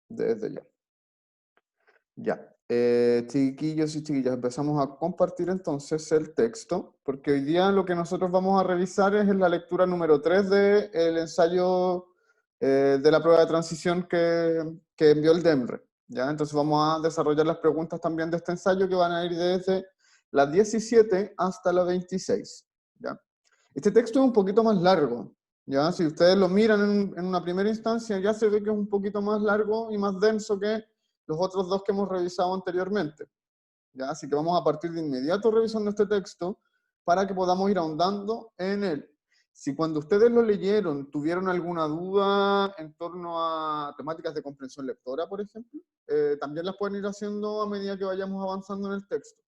desde ya. Ya. Chiquillos y chiquillas, empezamos a compartir entonces el texto, porque hoy día lo que nosotros vamos a revisar es la lectura número 3 del ensayo de la prueba de transición que envió el DEMRE. ¿Ya? Entonces vamos a desarrollar las preguntas también de este ensayo que van a ir desde las 17 hasta las 26. ¿Ya? Este texto es un poquito más largo. ¿Ya? Si ustedes lo miran en una primera instancia, ya se ve que es un poquito más largo y más denso que los otros dos que hemos revisado anteriormente. ¿Ya? Así que vamos a partir de inmediato revisando este texto para que podamos ir ahondando en él. Si cuando ustedes lo leyeron tuvieron alguna duda en torno a temáticas de comprensión lectora, por ejemplo, también las pueden ir haciendo a medida que vayamos avanzando en el texto.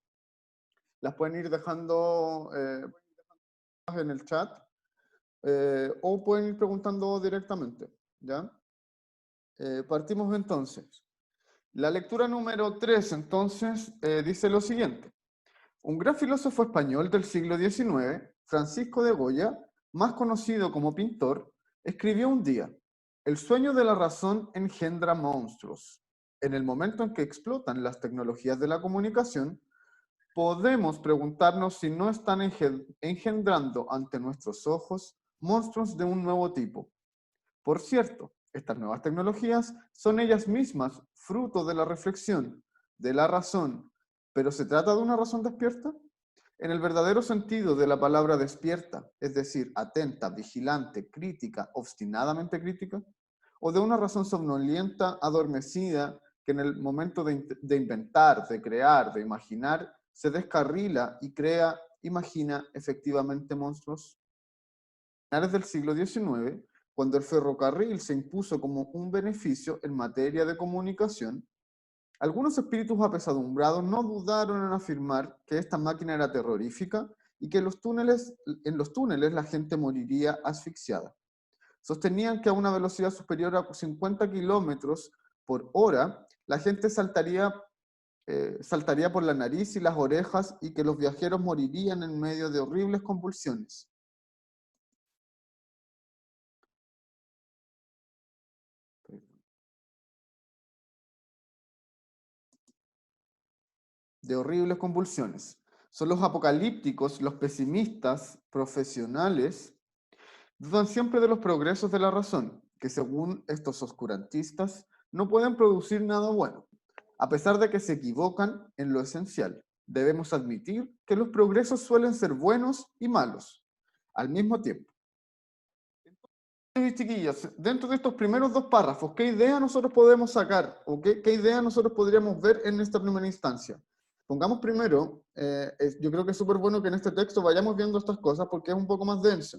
Las pueden ir dejando en el chat o pueden ir preguntando directamente. ¿Ya? Partimos entonces. La lectura número 3, entonces, dice lo siguiente. Un gran filósofo español del siglo XIX, Francisco de Goya, más conocido como pintor, escribió un día: el sueño de la razón engendra monstruos. En el momento en que explotan las tecnologías de la comunicación, podemos preguntarnos si no están engendrando ante nuestros ojos monstruos de un nuevo tipo. Por cierto, estas nuevas tecnologías son ellas mismas fruto de la reflexión, de la razón, pero ¿se trata de una razón despierta? En el verdadero sentido de la palabra despierta, es decir, atenta, vigilante, crítica, obstinadamente crítica, o de una razón somnolienta, adormecida, que en el momento de inventar, de crear, de imaginar, se descarrila y crea, imagina efectivamente monstruos. A finales del siglo XIX, cuando el ferrocarril se impuso como un beneficio en materia de comunicación, algunos espíritus apesadumbrados no dudaron en afirmar que esta máquina era terrorífica y que en los túneles la gente moriría asfixiada. Sostenían que a una velocidad superior a 50 kilómetros por hora, la gente saltaría por la nariz y las orejas y que los viajeros morirían en medio de horribles convulsiones. De horribles convulsiones. Son los apocalípticos, los pesimistas, profesionales, dudan siempre de los progresos de la razón, que según estos oscurantistas no pueden producir nada bueno. A pesar de que se equivocan en lo esencial, debemos admitir que los progresos suelen ser buenos y malos al mismo tiempo. Entonces, chiquillos, dentro de estos primeros dos párrafos, ¿qué idea nosotros podemos sacar o qué idea nosotros podríamos ver en esta primera instancia? Pongamos primero, yo creo que es súper bueno que en este texto vayamos viendo estas cosas porque es un poco más denso.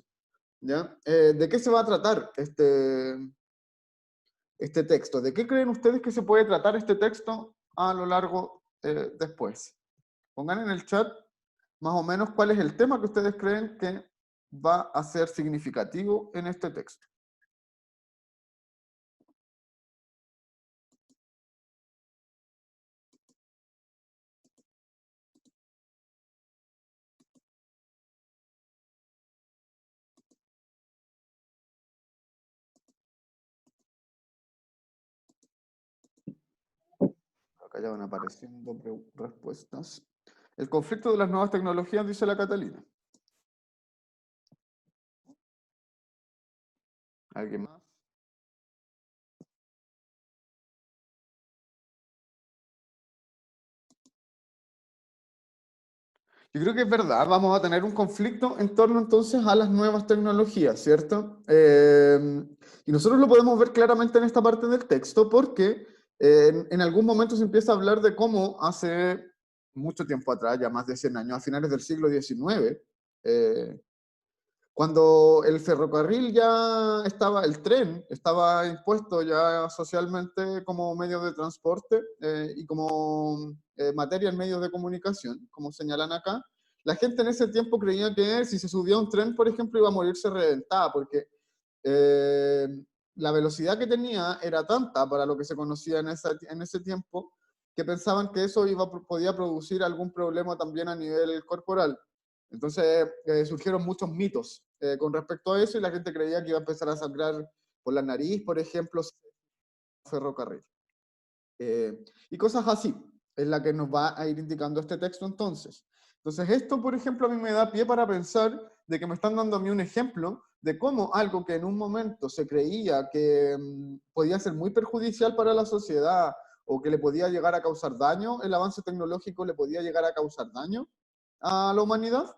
¿Ya? ¿De qué se va a tratar este texto? ¿De qué creen ustedes que se puede tratar este texto a lo largo después? Pongan en el chat más o menos cuál es el tema que ustedes creen que va a ser significativo en este texto. Acá ya van apareciendo respuestas. El conflicto de las nuevas tecnologías, dice la Catalina. ¿Alguien más? Yo creo que es verdad, vamos a tener un conflicto en torno entonces a las nuevas tecnologías, ¿cierto? Y nosotros lo podemos ver claramente en esta parte del texto porque en algún momento se empieza a hablar de cómo hace mucho tiempo atrás, ya más de 100 años, a finales del siglo XIX, cuando el ferrocarril ya estaba, el tren estaba impuesto ya socialmente como medio de transporte y como materia en medios de comunicación, como señalan acá, la gente en ese tiempo creía que si se subía a un tren, por ejemplo, iba a morirse reventada, porque eh, la velocidad que tenía era tanta para lo que se conocía en ese tiempo, que pensaban que eso podía producir algún problema también a nivel corporal. Entonces surgieron muchos mitos con respecto a eso y la gente creía que iba a empezar a sangrar por la nariz, por ejemplo, ferrocarril. Y cosas así, es la que nos va a ir indicando este texto entonces. Entonces esto, por ejemplo, a mí me da pie para pensar de que me están dando a mí un ejemplo de cómo algo que en un momento se creía que podía ser muy perjudicial para la sociedad o que le podía llegar a causar daño, el avance tecnológico le podía llegar a causar daño a la humanidad.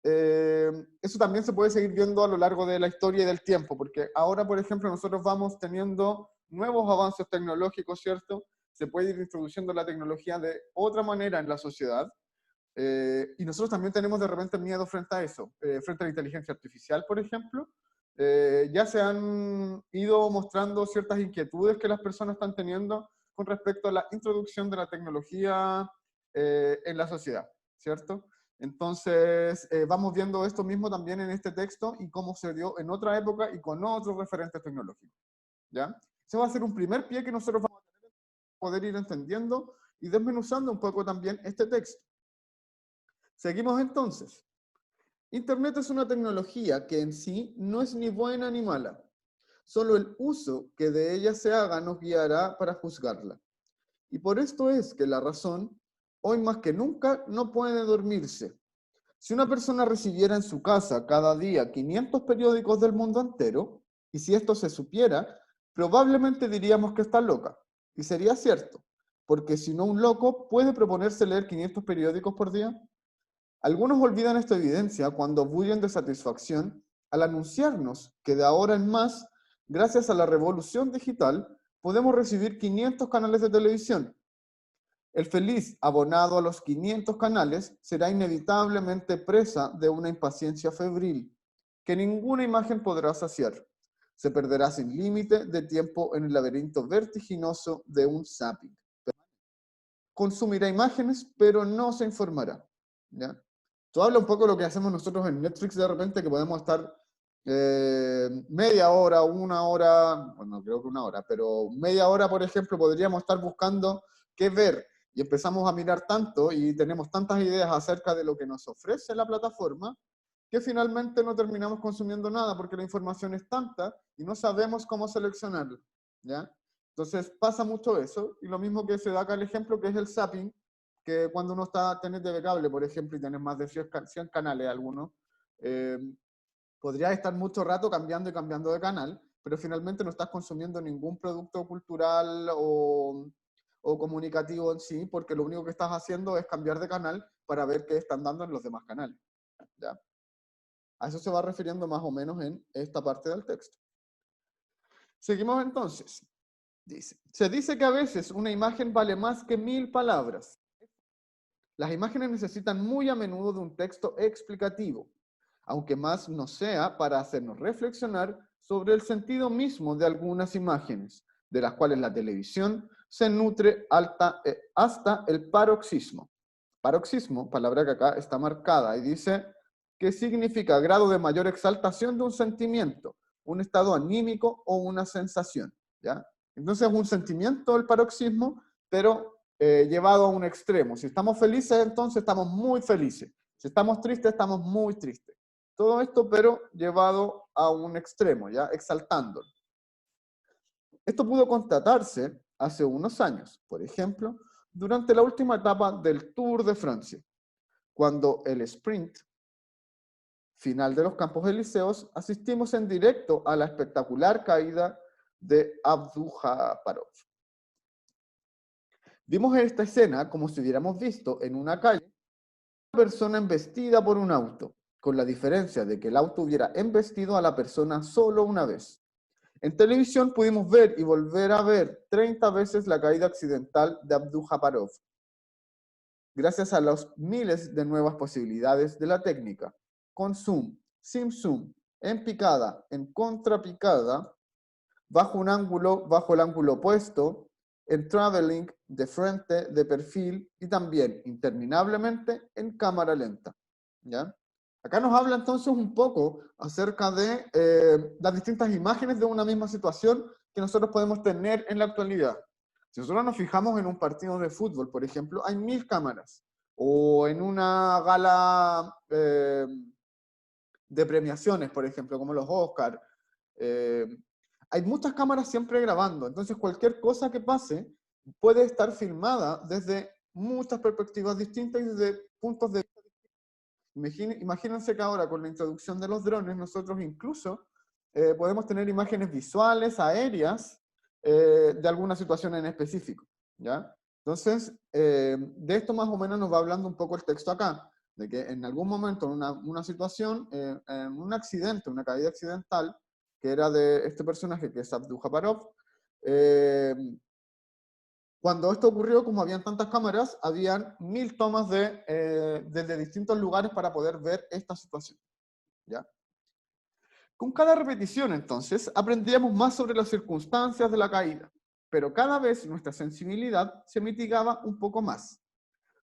Eso también se puede seguir viendo a lo largo de la historia y del tiempo, porque ahora, por ejemplo, nosotros vamos teniendo nuevos avances tecnológicos, ¿cierto? Se puede ir introduciendo la tecnología de otra manera en la sociedad, y nosotros también tenemos de repente miedo frente a eso, frente a la inteligencia artificial, por ejemplo. Ya se han ido mostrando ciertas inquietudes que las personas están teniendo con respecto a la introducción de la tecnología en la sociedad, ¿cierto? Entonces, vamos viendo esto mismo también en este texto y cómo se dio en otra época y con otros referentes tecnológicos, ¿ya? Ese va a ser un primer pie que nosotros vamos a poder ir entendiendo y desmenuzando un poco también este texto. Seguimos entonces. Internet es una tecnología que en sí no es ni buena ni mala. Solo el uso que de ella se haga nos guiará para juzgarla. Y por esto es que la razón, hoy más que nunca, no puede dormirse. Si una persona recibiera en su casa cada día 500 periódicos del mundo entero, y si esto se supiera, probablemente diríamos que está loca. Y sería cierto, porque si no un loco puede proponerse leer 500 periódicos por día. Algunos olvidan esta evidencia cuando bullen de satisfacción al anunciarnos que de ahora en más, gracias a la revolución digital, podemos recibir 500 canales de televisión. El feliz abonado a los 500 canales será inevitablemente presa de una impaciencia febril, que ninguna imagen podrá saciar. Se perderá sin límite de tiempo en el laberinto vertiginoso de un zapping. Consumirá imágenes, pero no se informará, ¿ya? Esto habla un poco de lo que hacemos nosotros en Netflix de repente, que podemos estar media hora, una hora, bueno, creo que una hora, pero media hora, por ejemplo, podríamos estar buscando qué ver y empezamos a mirar tanto y tenemos tantas ideas acerca de lo que nos ofrece la plataforma que finalmente no terminamos consumiendo nada porque la información es tanta y no sabemos cómo seleccionarla, ¿ya? Entonces pasa mucho eso, y lo mismo que se da acá el ejemplo, que es el zapping, que cuando uno está, tenés TV cable, por ejemplo, y tenés más de 100 canales algunos, eh, podrías estar mucho rato cambiando y cambiando de canal, pero finalmente no estás consumiendo ningún producto cultural o comunicativo en sí, porque lo único que estás haciendo es cambiar de canal para ver qué están dando en los demás canales, ¿ya? A eso se va refiriendo más o menos en esta parte del texto. Seguimos entonces. Se dice que a veces una imagen vale más que 1000 palabras. Las imágenes necesitan muy a menudo de un texto explicativo, aunque más no sea para hacernos reflexionar sobre el sentido mismo de algunas imágenes, de las cuales la televisión se nutre hasta el paroxismo. Paroxismo, palabra que acá está marcada, y dice que significa grado de mayor exaltación de un sentimiento, un estado anímico o una sensación, ¿ya? Entonces es un sentimiento el paroxismo, pero llevado a un extremo. Si estamos felices, entonces estamos muy felices. Si estamos tristes, estamos muy tristes. Todo esto, pero llevado a un extremo, ¿ya? Exaltándolo. Esto pudo constatarse hace unos años, por ejemplo, durante la última etapa del Tour de Francia, cuando el sprint final de los Campos Elíseos asistimos en directo a la espectacular caída de Abdul-Jabbarov. Vimos esta escena como si hubiéramos visto en una calle una persona embestida por un auto, con la diferencia de que el auto hubiera embestido a la persona solo una vez. En televisión pudimos ver y volver a ver 30 veces la caída accidental de Abdul-Jabbarov, gracias a los miles de nuevas posibilidades de la técnica, con zoom, sin zoom, en picada, en contrapicada, bajo el ángulo opuesto, en traveling, de frente, de perfil y también interminablemente en cámara lenta, ¿ya? Acá nos habla entonces un poco acerca de las distintas imágenes de una misma situación que nosotros podemos tener en la actualidad. Si nosotros nos fijamos en un partido de fútbol, por ejemplo, hay 1000 cámaras. O en una gala de premiaciones, por ejemplo, como los Oscars, hay muchas cámaras siempre grabando. Entonces, cualquier cosa que pase puede estar filmada desde muchas perspectivas distintas y desde puntos de vista. Imagínense que ahora con la introducción de los drones, nosotros incluso podemos tener imágenes visuales, aéreas, de alguna situación en específico, ¿ya? Entonces, de esto más o menos nos va hablando un poco el texto acá, de que en algún momento, en una situación, en un accidente, una caída accidental, que era de este personaje que es Abdul Japarov, cuando esto ocurrió, como habían tantas cámaras, habían 1000 tomas desde distintos lugares para poder ver esta situación, ¿ya? Con cada repetición, entonces, aprendíamos más sobre las circunstancias de la caída, pero cada vez nuestra sensibilidad se mitigaba un poco más.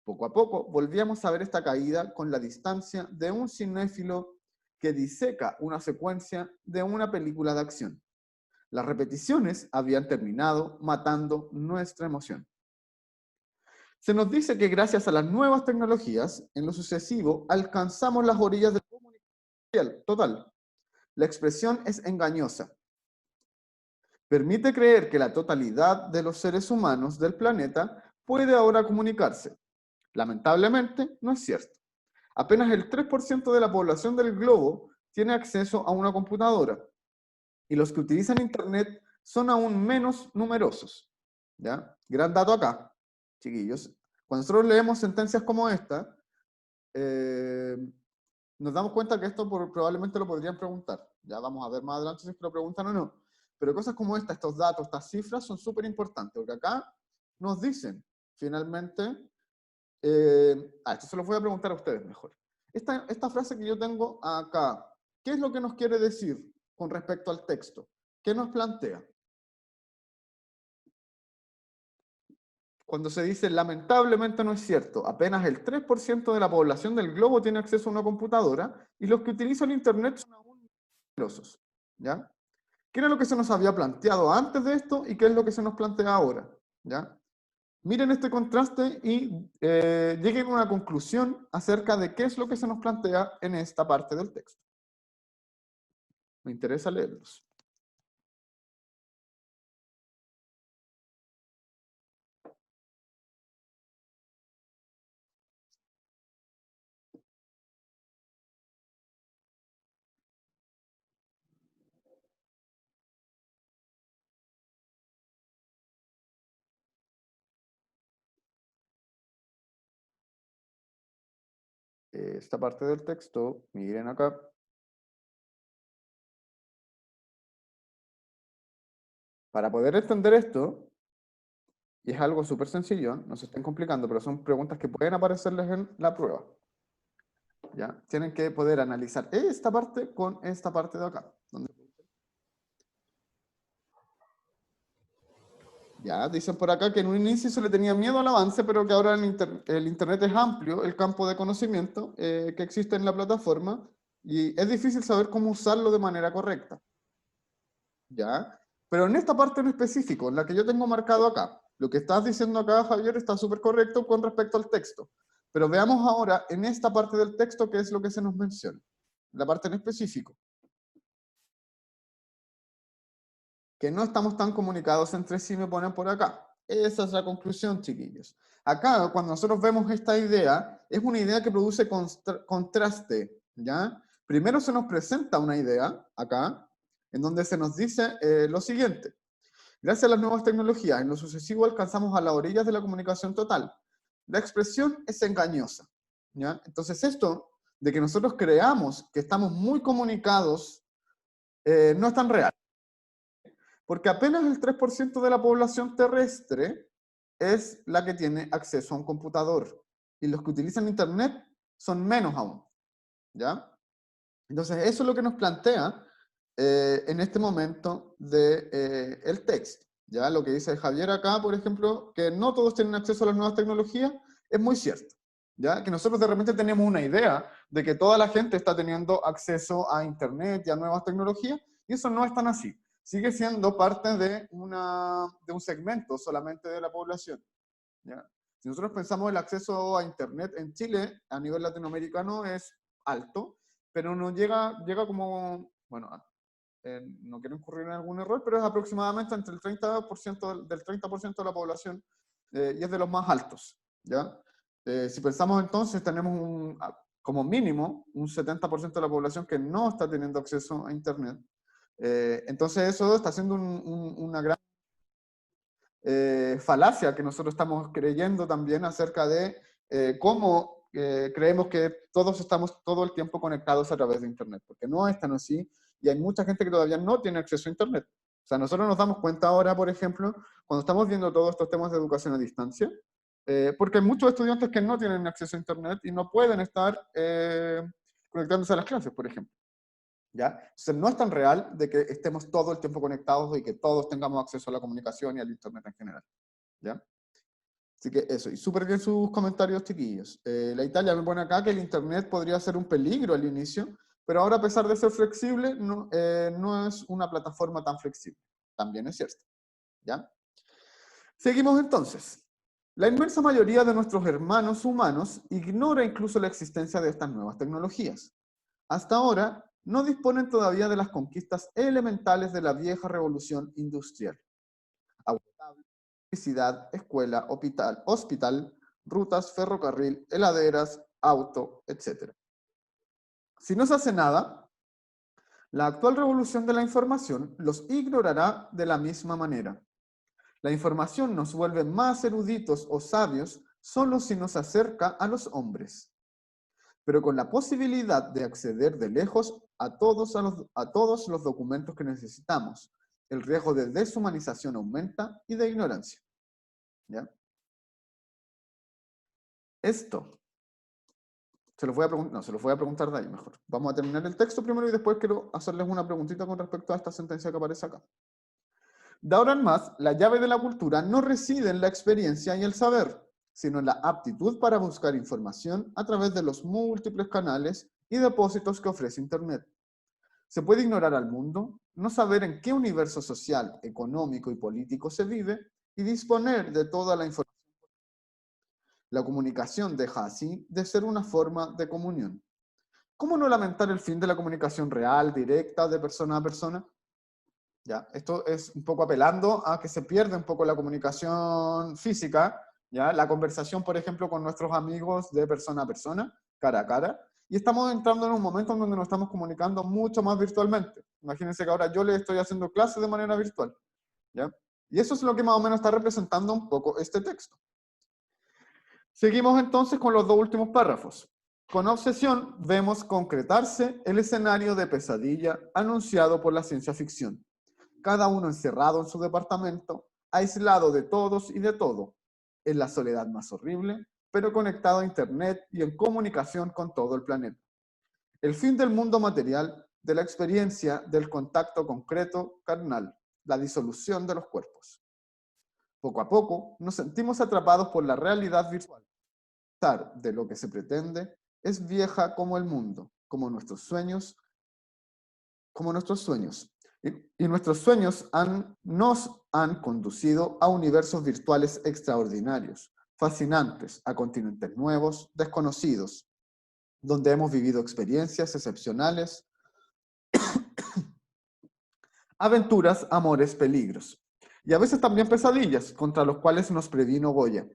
Poco a poco volvíamos a ver esta caída con la distancia de un cinéfilo que diseca una secuencia de una película de acción. Las repeticiones habían terminado matando nuestra emoción. Se nos dice que gracias a las nuevas tecnologías, en lo sucesivo, alcanzamos las orillas del comunicación total. La expresión es engañosa. Permite creer que la totalidad de los seres humanos del planeta puede ahora comunicarse. Lamentablemente, no es cierto. Apenas el 3% de la población del globo tiene acceso a una computadora, y los que utilizan Internet son aún menos numerosos. ¿Ya? Gran dato acá, chiquillos. Cuando nosotros leemos sentencias como esta, nos damos cuenta que esto probablemente lo podrían preguntar. Ya vamos a ver más adelante si es que lo preguntan o no. Pero cosas como esta, estos datos, estas cifras son súper importantes, porque acá nos dicen, finalmente, esto se lo voy a preguntar a ustedes mejor. Esta frase que yo tengo acá, ¿qué es lo que nos quiere decir con respecto al texto? ¿Qué nos plantea? Cuando se dice, lamentablemente no es cierto, apenas el 3% de la población del globo tiene acceso a una computadora y los que utilizan Internet son aún numerosos, ¿ya? ¿Qué era lo que se nos había planteado antes de esto y qué es lo que se nos plantea ahora? ¿Ya? Miren este contraste y lleguen a una conclusión acerca de qué es lo que se nos plantea en esta parte del texto. Me interesa leerlos. Esta parte del texto, miren acá. Para poder entender esto, y es algo súper sencillo, no se estén complicando, pero son preguntas que pueden aparecerles en la prueba. ¿Ya? Tienen que poder analizar esta parte con esta parte de acá. Ya, dicen por acá que en un inicio se le tenía miedo al avance, pero que ahora el Internet es amplio, el campo de conocimiento que existe en la plataforma, y es difícil saber cómo usarlo de manera correcta. ¿Ya? Pero en esta parte en específico, en la que yo tengo marcado acá, lo que estás diciendo acá, Javier, está súper correcto con respecto al texto. Pero veamos ahora en esta parte del texto qué es lo que se nos menciona. La parte en específico. Que no estamos tan comunicados entre sí, me ponen por acá. Esa es la conclusión, chiquillos. Acá, cuando nosotros vemos esta idea, es una idea que produce contraste, ¿ya? Primero se nos presenta una idea, acá, en donde se nos dice lo siguiente. Gracias a las nuevas tecnologías, en lo sucesivo alcanzamos a las orillas de la comunicación total. La expresión es engañosa, ¿ya? Entonces esto de que nosotros creamos que estamos muy comunicados no es tan real. Porque apenas el 3% de la población terrestre es la que tiene acceso a un computador. Y los que utilizan Internet son menos aún, ¿ya? Entonces, eso es lo que nos plantea en este momento el texto, ¿ya? Lo que dice Javier acá, por ejemplo, que no todos tienen acceso a las nuevas tecnologías, es muy cierto, ¿ya? Que nosotros de repente tenemos una idea de que toda la gente está teniendo acceso a Internet y a nuevas tecnologías, y eso no es tan así. Sigue siendo parte de un segmento solamente de la población, ¿ya? Si nosotros pensamos el acceso a Internet en Chile, a nivel latinoamericano es alto, pero no llega como, bueno, no quiero incurrir en algún error, pero es aproximadamente entre el 30% del 30% de la población y es de los más altos, ¿ya? Si pensamos entonces, tenemos como mínimo un 70% de la población que no está teniendo acceso a Internet. Entonces eso está haciendo una gran falacia que nosotros estamos creyendo también acerca de cómo creemos que todos estamos todo el tiempo conectados a través de Internet, porque no es tan así y hay mucha gente que todavía no tiene acceso a Internet. O sea, nosotros nos damos cuenta ahora, por ejemplo, cuando estamos viendo todos estos temas de educación a distancia, porque hay muchos estudiantes que no tienen acceso a Internet y no pueden estar conectándose a las clases, por ejemplo. ¿Ya? Entonces no es tan real de que estemos todo el tiempo conectados y que todos tengamos acceso a la comunicación y al Internet en general. ¿Ya? Así que eso, y súper bien sus comentarios, chiquillos. La Italia me pone acá que el Internet podría ser un peligro al inicio, pero ahora a pesar de ser flexible, no es una plataforma tan flexible. También es cierto. ¿Ya? Seguimos entonces. La inmensa mayoría de nuestros hermanos humanos ignora incluso la existencia de estas nuevas tecnologías. Hasta ahora, no disponen todavía de las conquistas elementales de la vieja revolución industrial. Agua potable, electricidad, escuela, hospital, rutas, ferrocarril, heladeras, auto, etc. Si no se hace nada, la actual revolución de la información los ignorará de la misma manera. La información nos vuelve más eruditos o sabios solo si nos acerca a los hombres, pero con la posibilidad de acceder de lejos a todos los documentos que necesitamos. El riesgo de deshumanización aumenta y de ignorancia. ¿Ya? Esto, se los voy a preguntar, no, se los voy a preguntar de ahí mejor. Vamos a terminar el texto primero y después quiero hacerles una preguntita con respecto a esta sentencia que aparece acá. De ahora en más, la llave de la cultura no reside en la experiencia y el saber, sino en la aptitud para buscar información a través de los múltiples canales y depósitos que ofrece Internet. Se puede ignorar al mundo, no saber en qué universo social, económico y político se vive y disponer de toda la información. La comunicación deja así de ser una forma de comunión. ¿Cómo no lamentar el fin de la comunicación real, directa, de persona a persona? ¿Ya? Esto es un poco apelando a que se pierde un poco la comunicación física, ¿ya? La conversación, por ejemplo, con nuestros amigos de persona a persona, cara a cara, y estamos entrando en un momento en donde nos estamos comunicando mucho más virtualmente. Imagínense que ahora yo le estoy haciendo clases de manera virtual, ¿ya? Y eso es lo que más o menos está representando un poco este texto. Seguimos entonces con los dos últimos párrafos. Con obsesión vemos concretarse el escenario de pesadilla anunciado por la ciencia ficción. Cada uno encerrado en su departamento, aislado de todos y de todo, en la soledad más horrible, pero conectado a Internet y en comunicación con todo el planeta. El fin del mundo material, de la experiencia del contacto concreto carnal, la disolución de los cuerpos. Poco a poco nos sentimos atrapados por la realidad virtual. De lo que se pretende es vieja como el mundo, como nuestros sueños, Y nuestros sueños nos han conducido a universos virtuales extraordinarios, fascinantes, a continentes nuevos, desconocidos, donde hemos vivido experiencias excepcionales, aventuras, amores, peligros, y a veces también pesadillas contra los cuales nos previno Goya.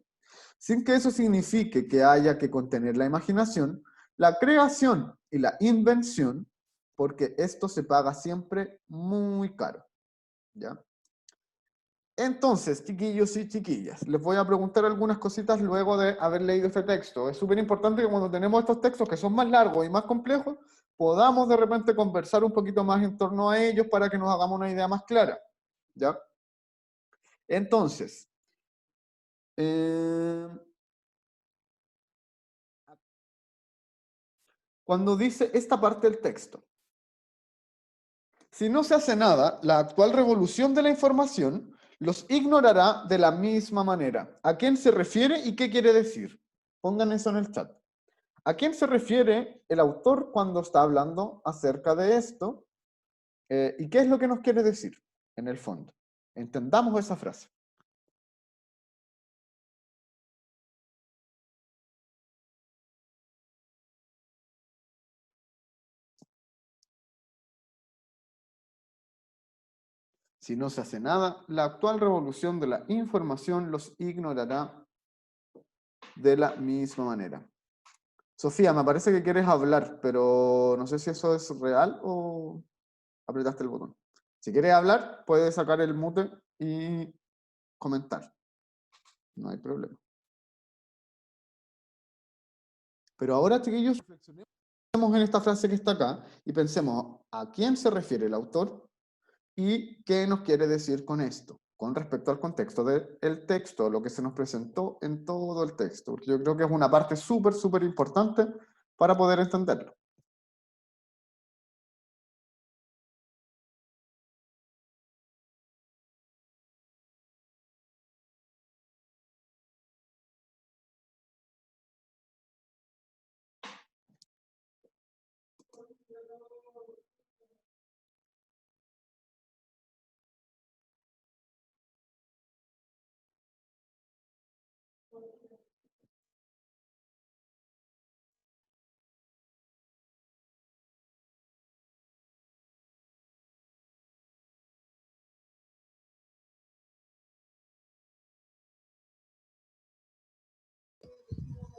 Sin que eso signifique que haya que contener la imaginación, la creación y la invención, porque esto se paga siempre muy caro. ¿Ya? Entonces, chiquillos y chiquillas, les voy a preguntar algunas cositas luego de haber leído este texto. Es súper importante que cuando tenemos estos textos que son más largos y más complejos, podamos de repente conversar un poquito más en torno a ellos para que nos hagamos una idea más clara. ¿Ya? Entonces, eh, cuando dice esta parte del texto, si no se hace nada, la actual revolución de la información los ignorará de la misma manera. ¿A quién se refiere y qué quiere decir? Pongan eso en el chat. ¿A quién se refiere el autor cuando está hablando acerca de esto? ¿Y qué es lo que nos quiere decir en el fondo? Entendamos esa frase. Si no se hace nada, la actual revolución de la información los ignorará de la misma manera. Sofía, me parece que quieres hablar, pero no sé si eso es real o apretaste el botón. Si quieres hablar, puedes sacar el mute y comentar. No hay problema. Pero ahora, chiquillos, reflexionemos en esta frase que está acá y pensemos a quién se refiere el autor y qué nos quiere decir con esto, con respecto al contexto del texto, lo que se nos presentó en todo el texto, porque yo creo que es una parte súper, súper importante para poder entenderlo.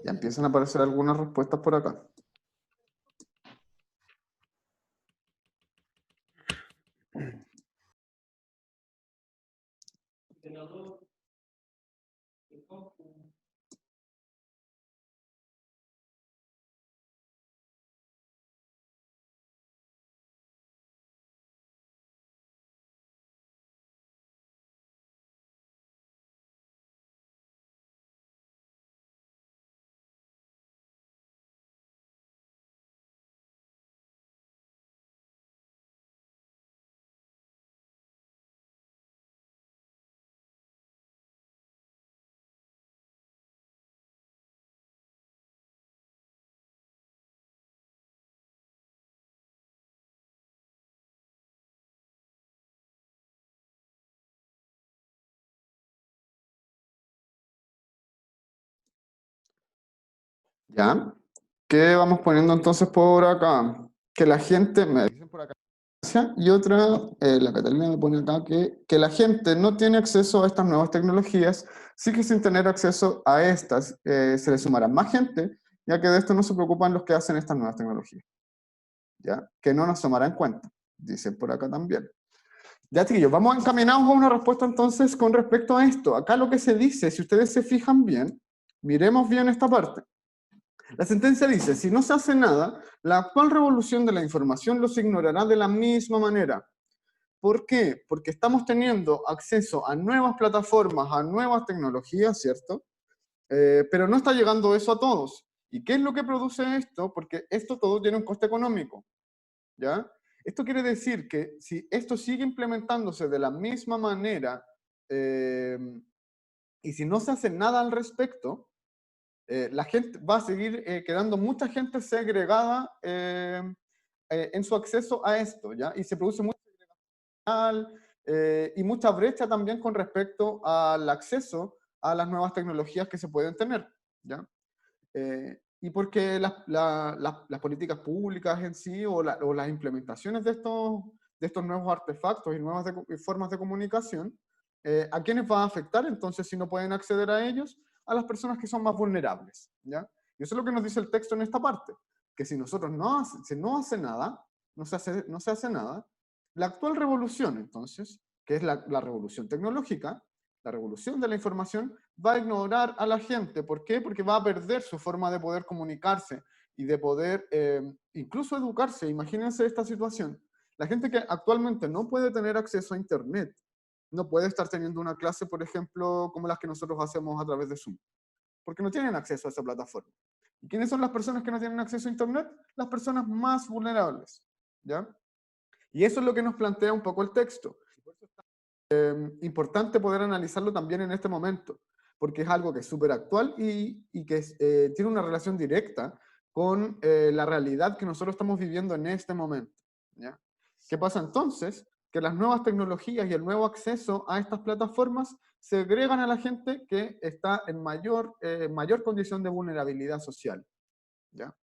Ya empiezan a aparecer algunas respuestas por acá. ¿Ya? ¿Qué vamos poniendo entonces por acá? Que la gente, me dicen por acá, y otra, la Catalina me pone acá que la gente no tiene acceso a estas nuevas tecnologías, sí que sin tener acceso a estas se le sumará más gente, ya que de esto no se preocupan los que hacen estas nuevas tecnologías. ¿Ya? Que no nos tomará en cuenta, dicen por acá también. Ya, chiquillos, vamos encaminados a una respuesta entonces con respecto a esto. Acá lo que se dice, si ustedes se fijan bien, miremos bien esta parte. La sentencia dice, si no se hace nada, la actual revolución de la información los ignorará de la misma manera. ¿Por qué? Porque estamos teniendo acceso a nuevas plataformas, a nuevas tecnologías, ¿cierto? Pero no está llegando eso a todos. ¿Y qué es lo que produce esto? Porque esto todo tiene un coste económico, ¿ya? Esto quiere decir que si esto sigue implementándose de la misma manera y si no se hace nada al respecto, la gente va a seguir quedando mucha gente segregada en su acceso a esto, ¿ya? Y se produce mucha segregación y mucha brecha también con respecto al acceso a las nuevas tecnologías que se pueden tener, ¿ya? Y porque las políticas públicas en sí o las implementaciones de estos nuevos artefactos y nuevas formas de comunicación, ¿a quiénes va a afectar entonces si no pueden acceder a ellos? A las personas que son más vulnerables, ¿ya? Y eso es lo que nos dice el texto en esta parte, que si nosotros si no hace nada, no se hace nada, la actual revolución entonces, que es la revolución tecnológica, la revolución de la información, va a ignorar a la gente. ¿Por qué? Porque va a perder su forma de poder comunicarse y de poder incluso educarse. Imagínense esta situación. La gente que actualmente no puede tener acceso a Internet, no puede estar teniendo una clase, por ejemplo, como las que nosotros hacemos a través de Zoom, porque no tienen acceso a esa plataforma. ¿Y quiénes son las personas que no tienen acceso a Internet? Las personas más vulnerables, ¿ya? Y eso es lo que nos plantea un poco el texto. Importante poder analizarlo también en este momento, porque es algo que es súper actual y que tiene una relación directa con la realidad que nosotros estamos viviendo en este momento, ¿ya? ¿Qué pasa entonces? Que las nuevas tecnologías y el nuevo acceso a estas plataformas segregan a la gente que está en mayor condición de vulnerabilidad social, ¿ya?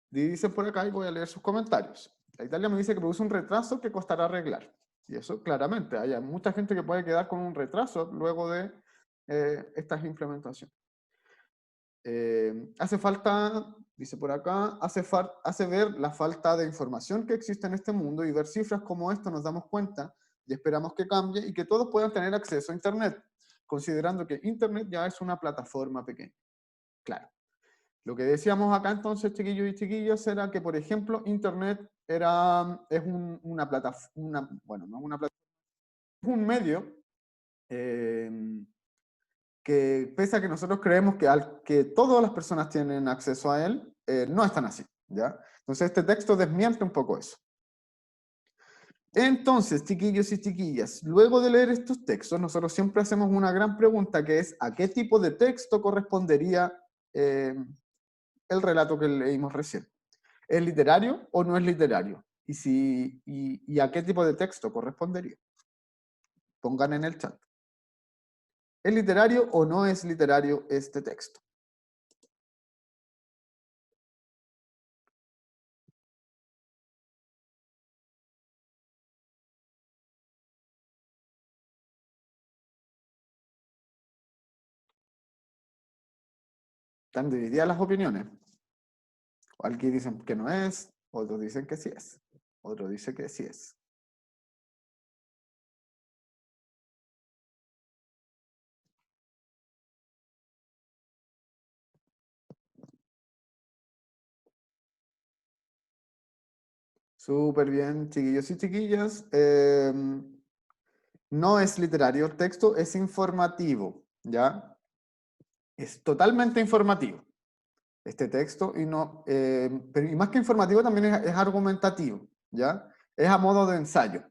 Dicen por acá y voy a leer sus comentarios. La Italia me dice que produce un retraso que costará arreglar. Y eso claramente, hay mucha gente que puede quedar con un retraso luego de estas implementaciones. Hace falta, dice por acá, hace ver la falta de información que existe en este mundo y ver cifras como esto nos damos cuenta y esperamos que cambie y que todos puedan tener acceso a Internet, considerando que Internet ya es una plataforma pequeña. Claro. Lo que decíamos acá entonces, chiquillos y chiquillas, era que, por ejemplo, Internet es una plataforma, bueno, no una plataforma, es un medio que pese a que nosotros creemos que todas las personas tienen acceso a él, no es tan así, ¿ya? Entonces este texto desmiente un poco eso. Entonces, chiquillos y chiquillas, luego de leer estos textos, nosotros siempre hacemos una gran pregunta que es ¿a qué tipo de texto correspondería el relato que leímos recién? ¿Es literario o no es literario? ¿Y a qué tipo de texto correspondería? Pongan en el chat. ¿Es literario o no es literario este texto? Están divididas las opiniones. Alguien dicen que no es, otros dicen que sí es, otro dice que sí es. Súper bien, chiquillos y chiquillas. No es literario el texto, es informativo, ¿ya? Es totalmente informativo este texto y no, pero y más que informativo también es argumentativo, ¿ya? Es a modo de ensayo.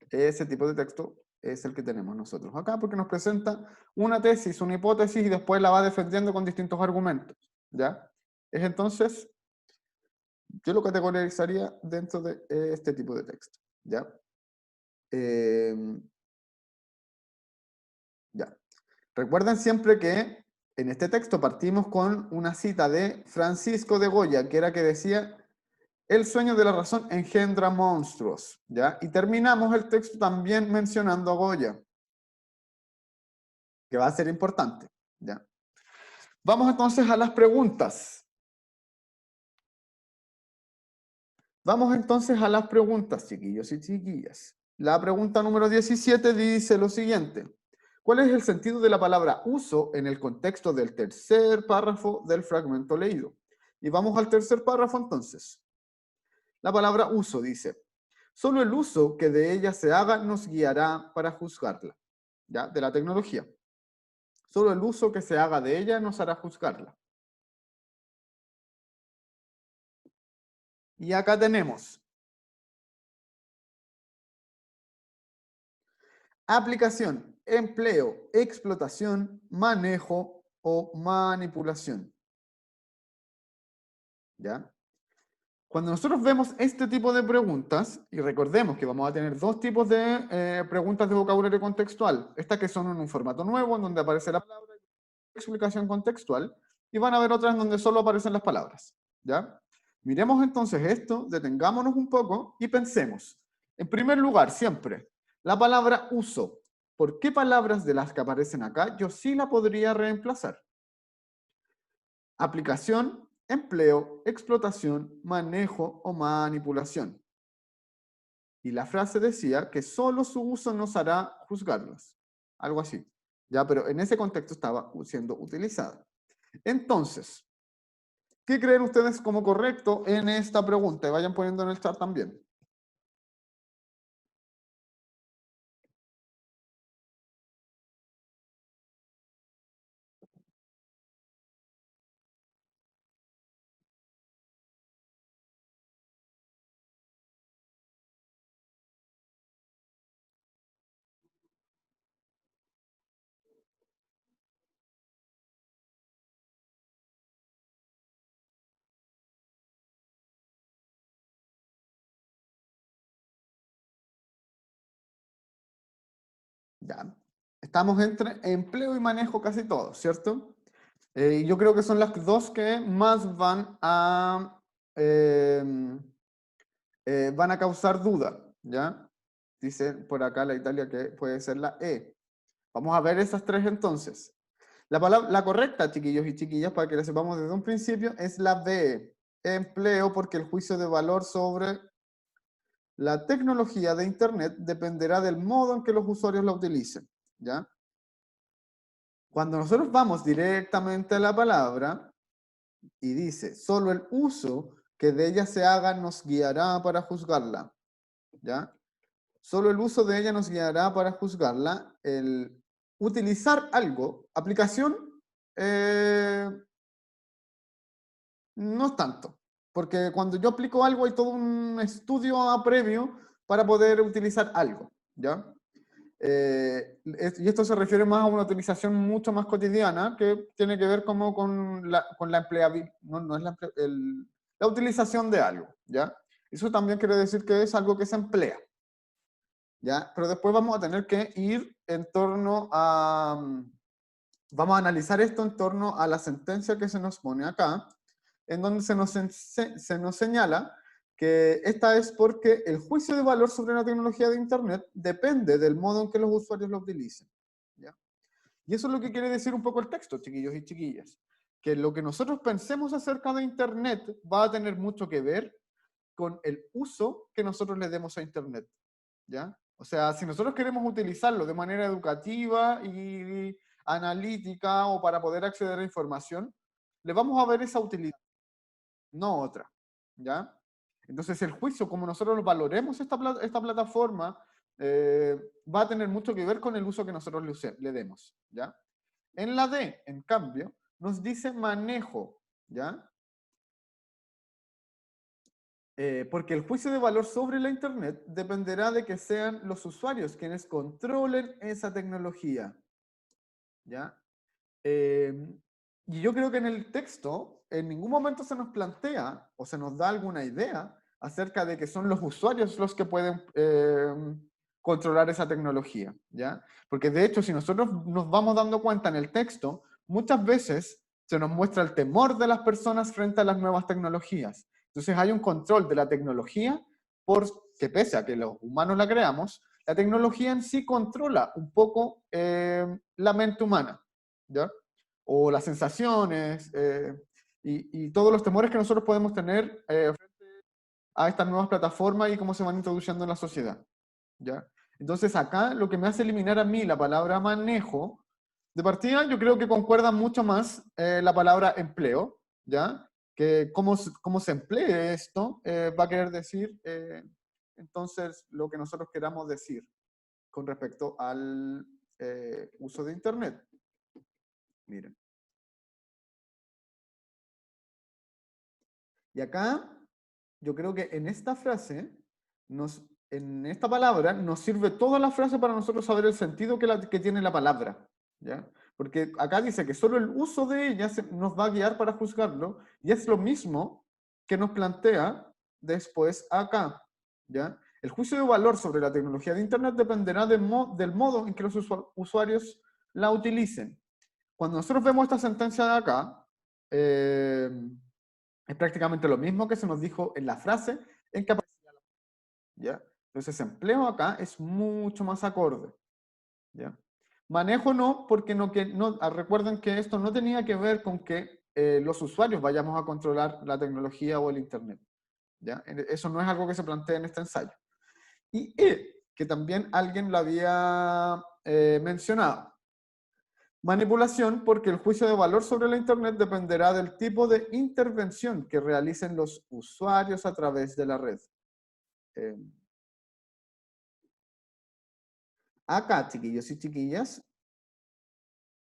Ese tipo de texto es el que tenemos nosotros acá porque nos presenta una tesis, una hipótesis y después la va defendiendo con distintos argumentos, ¿ya? Es entonces, yo lo categorizaría dentro de este tipo de texto, ¿ya? Eh, ya. Recuerden siempre que en este texto partimos con una cita de Francisco de Goya, que era que decía, el sueño de la razón engendra monstruos, ¿ya? Y terminamos el texto también mencionando a Goya, que va a ser importante, ¿ya? Vamos entonces a las preguntas. Vamos entonces a las preguntas, chiquillos y chiquillas. La pregunta número 17 dice lo siguiente. ¿Cuál es el sentido de la palabra uso en el contexto del tercer párrafo del fragmento leído? Y vamos al tercer párrafo entonces. La palabra uso dice, solo el uso que de ella se haga nos guiará para juzgarla, ¿ya? De la tecnología. Solo el uso que se haga de ella nos hará juzgarla. Y acá tenemos aplicación, empleo, explotación, manejo o manipulación. ¿Ya? Cuando nosotros vemos este tipo de preguntas, y recordemos que vamos a tener dos tipos de preguntas de vocabulario contextual, estas que son en un formato nuevo, en donde aparece la palabra y explicación contextual, y van a haber otras en donde solo aparecen las palabras. ¿Ya? Miremos entonces esto, detengámonos un poco y pensemos. En primer lugar, siempre, la palabra uso. ¿Por qué palabras de las que aparecen acá yo sí la podría reemplazar? Aplicación, empleo, explotación, manejo o manipulación. Y la frase decía que solo su uso nos hará juzgarlas. Algo así. Ya, pero en ese contexto estaba siendo utilizada. Entonces, ¿qué creen ustedes como correcto en esta pregunta? Y vayan poniendo en el chat también. Ya. Estamos entre empleo y manejo casi todos, ¿cierto? Yo creo que son las dos que más van a van a causar duda, ¿ya? Dice por acá la Italia que puede ser la E. Vamos a ver esas tres entonces. La correcta, chiquillos y chiquillas, para que la sepamos desde un principio, es la B. Empleo, porque el juicio de valor sobre la tecnología de Internet dependerá del modo en que los usuarios la utilicen, ¿ya? Cuando nosotros vamos directamente a la palabra y dice, solo el uso que de ella se haga nos guiará para juzgarla, ¿ya? Solo el uso de ella nos guiará para juzgarla. El utilizar algo, aplicación, eh, no es tanto, porque cuando yo aplico algo hay todo un estudio previo para poder utilizar algo, ¿ya? Y esto se refiere más a una utilización mucho más cotidiana, que tiene que ver como con la empleabilidad, no es la utilización de algo, ¿ya? Eso también quiere decir que es algo que se emplea, ¿ya? Pero después vamos a tener que ir en torno a, vamos a analizar esto en torno a la sentencia que se nos pone acá, en donde se nos señala que esta es porque el juicio de valor sobre la tecnología de Internet depende del modo en que los usuarios lo utilicen, ¿ya? Y eso es lo que quiere decir un poco el texto, chiquillos y chiquillas, que lo que nosotros pensemos acerca de Internet va a tener mucho que ver con el uso que nosotros le demos a Internet, ¿ya? O sea, si nosotros queremos utilizarlo de manera educativa y analítica o para poder acceder a información, le vamos a ver esa utilidad, no otra, ¿ya? Entonces el juicio, como nosotros valoremos esta plataforma, va a tener mucho que ver con el uso que nosotros le demos, ¿ya? En la D, en cambio, nos dice manejo, ¿ya? Porque el juicio de valor sobre la Internet dependerá de que sean los usuarios quienes controlen esa tecnología, ¿ya? Eh, y yo creo que en el texto en ningún momento se nos plantea o se nos da alguna idea acerca de que son los usuarios los que pueden controlar esa tecnología, ¿ya? Porque de hecho, si nosotros nos vamos dando cuenta en el texto, muchas veces se nos muestra el temor de las personas frente a las nuevas tecnologías. Entonces hay un control de la tecnología porque pese a que los humanos la creamos, la tecnología en sí controla un poco la mente humana, ¿ya? O las sensaciones y todos los temores que nosotros podemos tener frente a estas nuevas plataformas y cómo se van introduciendo en la sociedad, ¿ya? Entonces acá lo que me hace eliminar a mí la palabra manejo, de partida yo creo que concuerda mucho más la palabra empleo, ¿ya? Que cómo se emplee esto va a querer decir entonces lo que nosotros queramos decir con respecto al uso de Internet. Miren. Y acá, yo creo que en esta frase, en esta palabra, nos sirve toda la frase para nosotros saber el sentido que tiene la palabra, ¿ya? Porque acá dice que solo el uso de ella nos va a guiar para juzgarlo, y es lo mismo que nos plantea después acá, ¿ya? El juicio de valor sobre la tecnología de Internet dependerá del modo en que los usuarios la utilicen. Cuando nosotros vemos esta sentencia de acá, es prácticamente lo mismo que se nos dijo en la frase en que aparecía, ¿ya? Entonces, empleo acá es mucho más acorde, ¿ya? Manejo no, porque recuerden que esto no tenía que ver con que los usuarios vayamos a controlar la tecnología o el Internet, ¿ya? Eso no es algo que se plantea en este ensayo. Y que también alguien lo había mencionado. Manipulación, porque el juicio de valor sobre la Internet dependerá del tipo de intervención que realicen los usuarios a través de la red. Eh, Acá, chiquillos y chiquillas,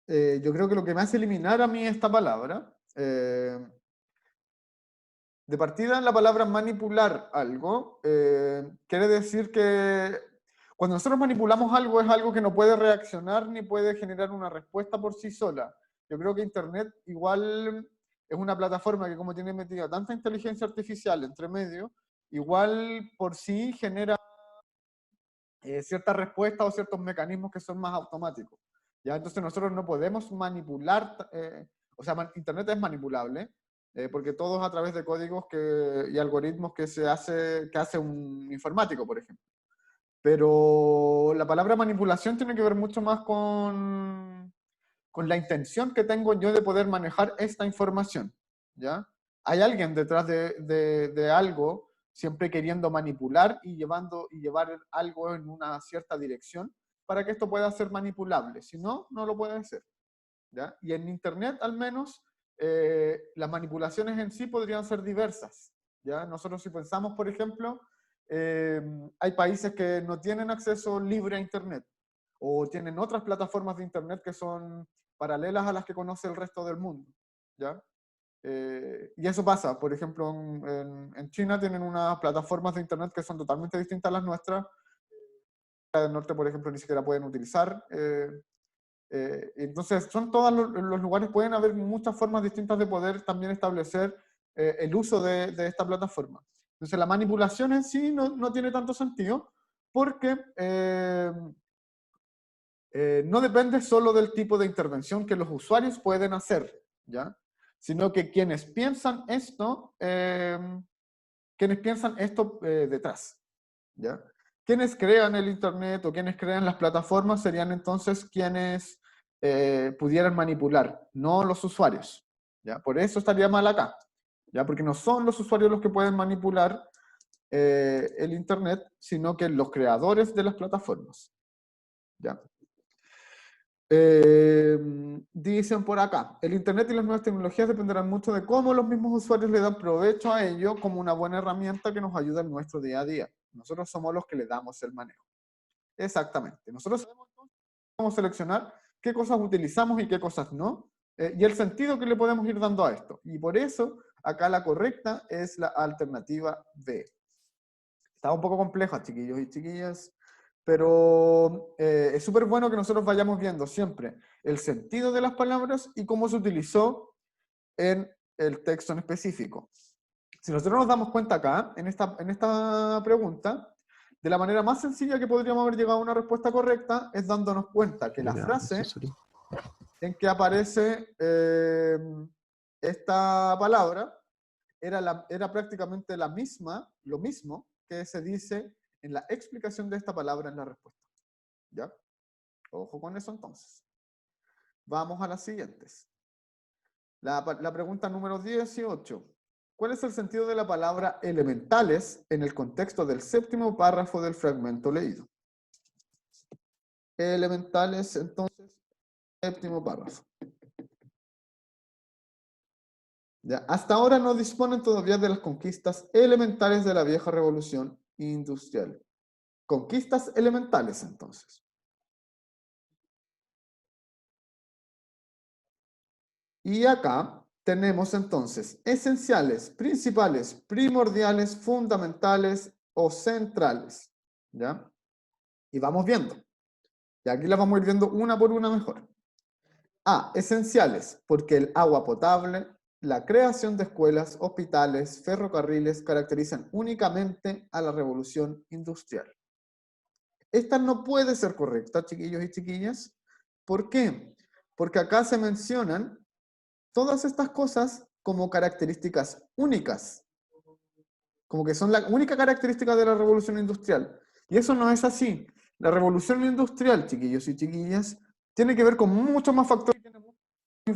yo creo que lo que me hace eliminar a mí esta palabra, de partida la palabra manipular algo, quiere decir que cuando nosotros manipulamos algo es algo que no puede reaccionar ni puede generar una respuesta por sí sola. Yo creo que Internet igual es una plataforma que como tiene metida tanta inteligencia artificial entre medio, igual por sí genera ciertas respuestas o ciertos mecanismos que son más automáticos, ¿ya? Entonces nosotros no podemos manipular, o sea, Internet es manipulable, porque todo es a través de códigos y algoritmos que hace un informático, por ejemplo. Pero la palabra manipulación tiene que ver mucho más con la intención que tengo yo de poder manejar esta información, ¿ya? Hay alguien detrás de algo siempre queriendo manipular y llevar algo en una cierta dirección para que esto pueda ser manipulable. Si no, no lo puede hacer, ¿ya? Y en Internet, al menos, las manipulaciones en sí podrían ser diversas, ¿ya? Nosotros si pensamos, por ejemplo, hay países que no tienen acceso libre a Internet o tienen otras plataformas de Internet que son paralelas a las que conoce el resto del mundo, ¿ya? Y eso pasa, por ejemplo, en China tienen unas plataformas de Internet que son totalmente distintas a las nuestras. En el norte, por ejemplo, ni siquiera pueden utilizar. Entonces, son todos los lugares, pueden haber muchas formas distintas de poder también establecer el uso de esta plataforma. Entonces, la manipulación en sí no tiene tanto sentido porque no depende solo del tipo de intervención que los usuarios pueden hacer, ¿ya? Sino que quienes piensan esto detrás, ¿ya? Quienes crean el Internet o quienes crean las plataformas serían entonces quienes pudieran manipular, no los usuarios, ¿ya? Por eso estaría mal acá, ¿ya? Porque no son los usuarios los que pueden manipular el Internet, sino que los creadores de las plataformas, ¿ya? Dicen por acá, el Internet y las nuevas tecnologías dependerán mucho de cómo los mismos usuarios le dan provecho a ello como una buena herramienta que nos ayuda en nuestro día a día. Nosotros somos los que le damos el manejo. Exactamente. Nosotros sabemos cómo seleccionar qué cosas utilizamos y qué cosas no, y el sentido que le podemos ir dando a esto. Y por eso, acá la correcta es la alternativa B. Está un poco compleja, chiquillos y chiquillas, pero es súper bueno que nosotros vayamos viendo siempre el sentido de las palabras y cómo se utilizó en el texto en específico. Si nosotros nos damos cuenta acá, en esta pregunta, de la manera más sencilla que podríamos haber llegado a una respuesta correcta es dándonos cuenta que la frase en que aparece esta palabra era prácticamente lo mismo que se dice en la explicación de esta palabra en la respuesta. ¿Ya? Ojo con eso entonces. Vamos a las siguientes. La pregunta número 18. ¿Cuál es el sentido de la palabra elementales en el contexto del séptimo párrafo del fragmento leído? Elementales, entonces, séptimo párrafo. ¿Ya? Hasta ahora no disponen todavía de las conquistas elementales de la vieja revolución industrial. Conquistas elementales, entonces. Y acá tenemos entonces esenciales, principales, primordiales, fundamentales o centrales. ¿Ya? Y vamos viendo. Y aquí las vamos a ir viendo una por una mejor. A, esenciales, porque el agua potable, la creación de escuelas, hospitales, ferrocarriles caracterizan únicamente a la revolución industrial. Esta no puede ser correcta, chiquillos y chiquillas. ¿Por qué? Porque acá se mencionan todas estas cosas como características únicas, como que son la única característica de la revolución industrial. Y eso no es así. La revolución industrial, chiquillos y chiquillas, tiene que ver con muchos más factores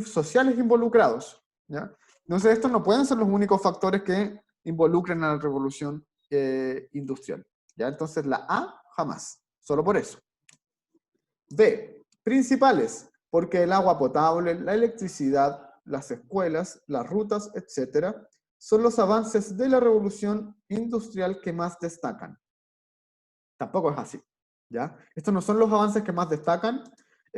sociales involucrados, ¿ya? Entonces estos no pueden ser los únicos factores que involucren a la revolución industrial, ¿ya? Entonces la A, jamás, solo por eso. B, principales, porque el agua potable, la electricidad, las escuelas, las rutas, etcétera, son los avances de la revolución industrial que más destacan. Tampoco es así, ¿ya? Estos no son los avances que más destacan.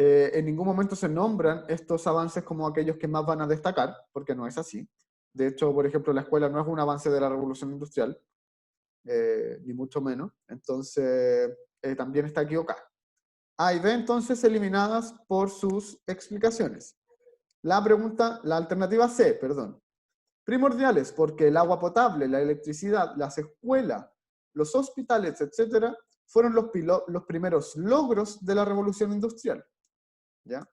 En ningún momento se nombran estos avances como aquellos que más van a destacar, porque no es así. De hecho, por ejemplo, la escuela no es un avance de la revolución industrial, ni mucho menos. Entonces, también está equivocada. A y B entonces eliminadas por sus explicaciones. La alternativa C, perdón. Primordiales, porque el agua potable, la electricidad, las escuelas, los hospitales, etcétera, fueron los primeros logros de la revolución industrial. ¿Ya?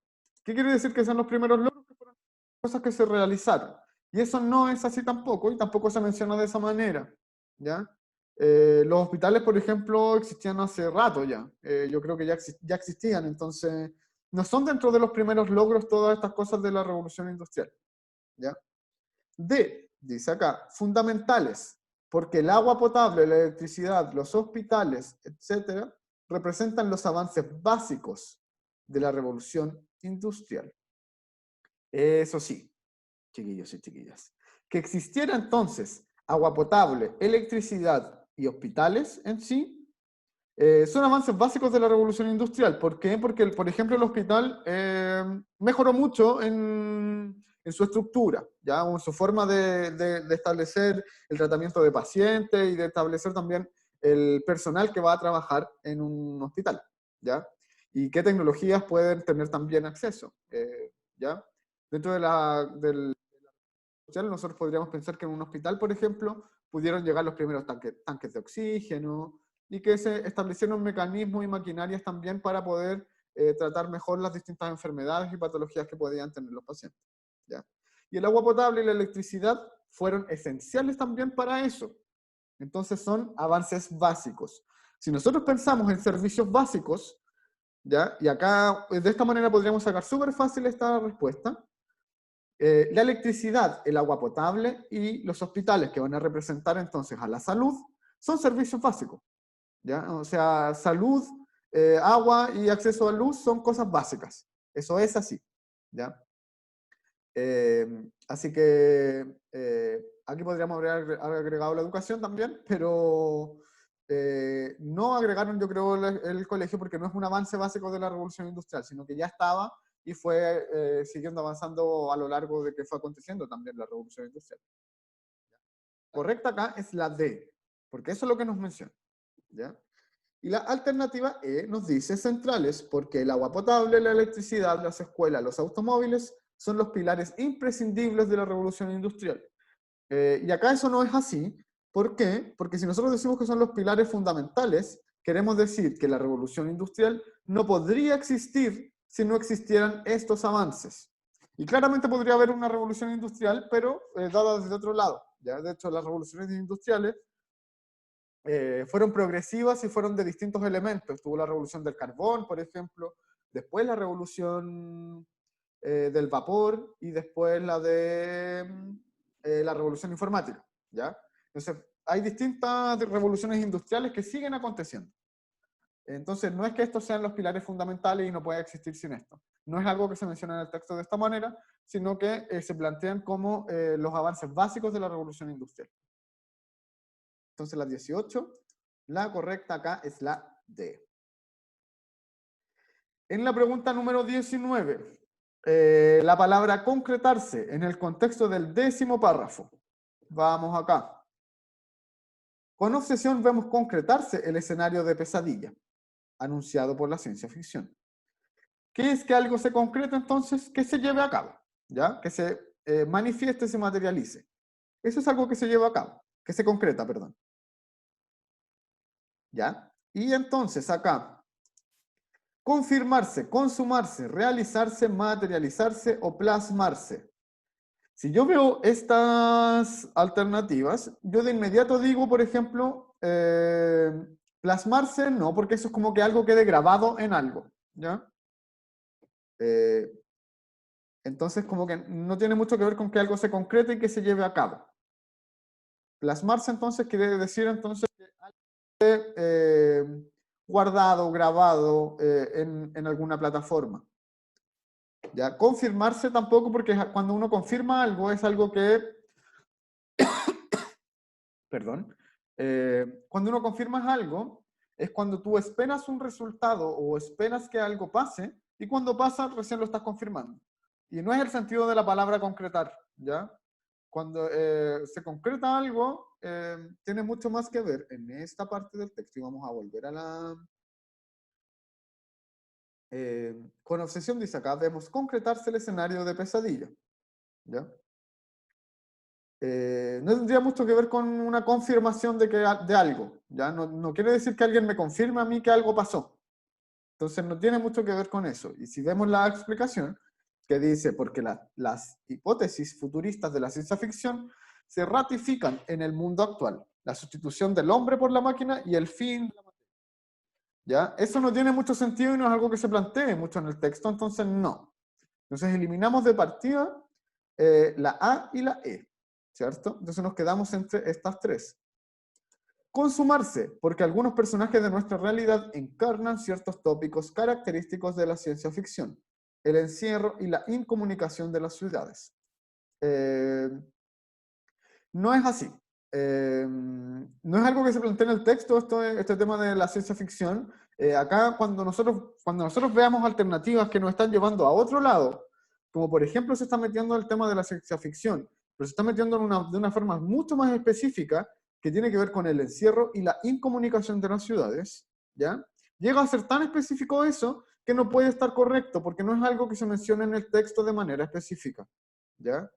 ¿Qué quiere decir que son los primeros logros? Que fueron cosas que se realizaron. Y eso no es así tampoco, y tampoco se menciona de esa manera, ¿ya? Los hospitales, por ejemplo, existían hace rato ya. Yo creo que ya existían, entonces no son dentro de los primeros logros todas estas cosas de la revolución industrial, ¿ya? Dice acá, fundamentales, porque el agua potable, la electricidad, los hospitales, etcétera, representan los avances básicos de la revolución industrial. Eso sí, chiquillos y chiquillas, que existiera entonces agua potable, electricidad y hospitales en sí, son avances básicos de la revolución industrial. ¿Por qué? Porque, por ejemplo, el hospital mejoró mucho en su estructura, ¿ya? O en su forma de establecer el tratamiento de pacientes y de establecer también el personal que va a trabajar en un hospital, ¿ya? Y qué tecnologías pueden tener también acceso, ¿ya? Dentro del hospital, nosotros podríamos pensar que en un hospital, por ejemplo, pudieron llegar los primeros tanques de oxígeno, y que se establecieron mecanismos y maquinarias también para poder tratar mejor las distintas enfermedades y patologías que podían tener los pacientes, ¿ya? Y el agua potable y la electricidad fueron esenciales también para eso. Entonces son avances básicos. Si nosotros pensamos en servicios básicos, ¿ya? Y acá de esta manera podríamos sacar súper fácil esta respuesta. La electricidad, el agua potable y los hospitales, que van a representar entonces a la salud, son servicios básicos, ¿ya? O sea, salud, agua y acceso a luz son cosas básicas. Eso es así, ¿ya? Así que aquí podríamos haber agregado la educación también, pero no agregaron, yo creo, el colegio porque no es un avance básico de la revolución industrial, sino que ya estaba y fue siguiendo avanzando a lo largo de que fue aconteciendo también la revolución industrial. Correcta acá es la D, porque eso es lo que nos menciona, ¿ya? Y la alternativa E nos dice centrales, porque el agua potable, la electricidad, las escuelas, los automóviles son los pilares imprescindibles de la revolución industrial. Y acá eso no es así. ¿Por qué? Porque si nosotros decimos que son los pilares fundamentales, queremos decir que la revolución industrial no podría existir si no existieran estos avances. Y claramente podría haber una revolución industrial, pero dada desde otro lado, ¿ya? De hecho, las revoluciones industriales fueron progresivas y fueron de distintos elementos. Tuvo la revolución del carbón, por ejemplo, después la revolución del vapor y después la de la revolución informática, ¿ya? Entonces, hay distintas revoluciones industriales que siguen aconteciendo. Entonces, no es que estos sean los pilares fundamentales y no pueda existir sin esto. No es algo que se menciona en el texto de esta manera, sino que se plantean como los avances básicos de la revolución industrial. Entonces, la 18, la correcta acá es la D. En la pregunta número 19, la palabra concretarse en el contexto del 10º párrafo. Vamos acá. Con obsesión vemos concretarse el escenario de pesadilla, anunciado por la ciencia ficción. ¿Qué es que algo se concreta entonces? Que se lleve a cabo, ¿ya? Que se manifieste, se materialice. Eso es algo que se lleva a cabo, que se concreta, perdón. ¿Ya? Y entonces acá, confirmarse, consumarse, realizarse, materializarse o plasmarse. Si yo veo estas alternativas, yo de inmediato digo, por ejemplo, plasmarse no, porque eso es como que algo quede grabado en algo, ¿ya? Entonces, como que no tiene mucho que ver con que algo se concrete y que se lleve a cabo. Plasmarse, entonces, quiere decir entonces que algo esté guardado, grabado en alguna plataforma. ¿Ya? Confirmarse tampoco, porque cuando uno confirma algo es algo que... Perdón. Cuando uno confirma algo, es cuando tú esperas un resultado o esperas que algo pase, y cuando pasa, recién lo estás confirmando. Y no es el sentido de la palabra concretar, ¿ya? Cuando se concreta algo, tiene mucho más que ver en esta parte del texto, y vamos a volver a la... con obsesión, dice acá, vemos concretarse el escenario de pesadilla, ¿ya? No tendría mucho que ver con una confirmación de algo, ¿ya? No quiere decir que alguien me confirme a mí que algo pasó. Entonces no tiene mucho que ver con eso. Y si vemos la explicación, que dice, porque las hipótesis futuristas de la ciencia ficción se ratifican en el mundo actual. La sustitución del hombre por la máquina y el fin de la materia. ¿Ya? Eso no tiene mucho sentido y no es algo que se plantee mucho en el texto, entonces no. Entonces eliminamos de partida la A y la E, ¿cierto? Entonces nos quedamos entre estas tres. Consumarse, porque algunos personajes de nuestra realidad encarnan ciertos tópicos característicos de la ciencia ficción. El encierro y la incomunicación de las ciudades. No es así. No es algo que se plantea en el texto, este tema de la ciencia ficción. Acá cuando nosotros veamos alternativas que nos están llevando a otro lado, como por ejemplo se está metiendo el tema de la ciencia ficción, pero se está metiendo de una forma mucho más específica, que tiene que ver con el encierro y la incomunicación de las ciudades, ¿ya? Llega a ser tan específico eso que no puede estar correcto, porque no es algo que se menciona en el texto de manera específica, ¿ya?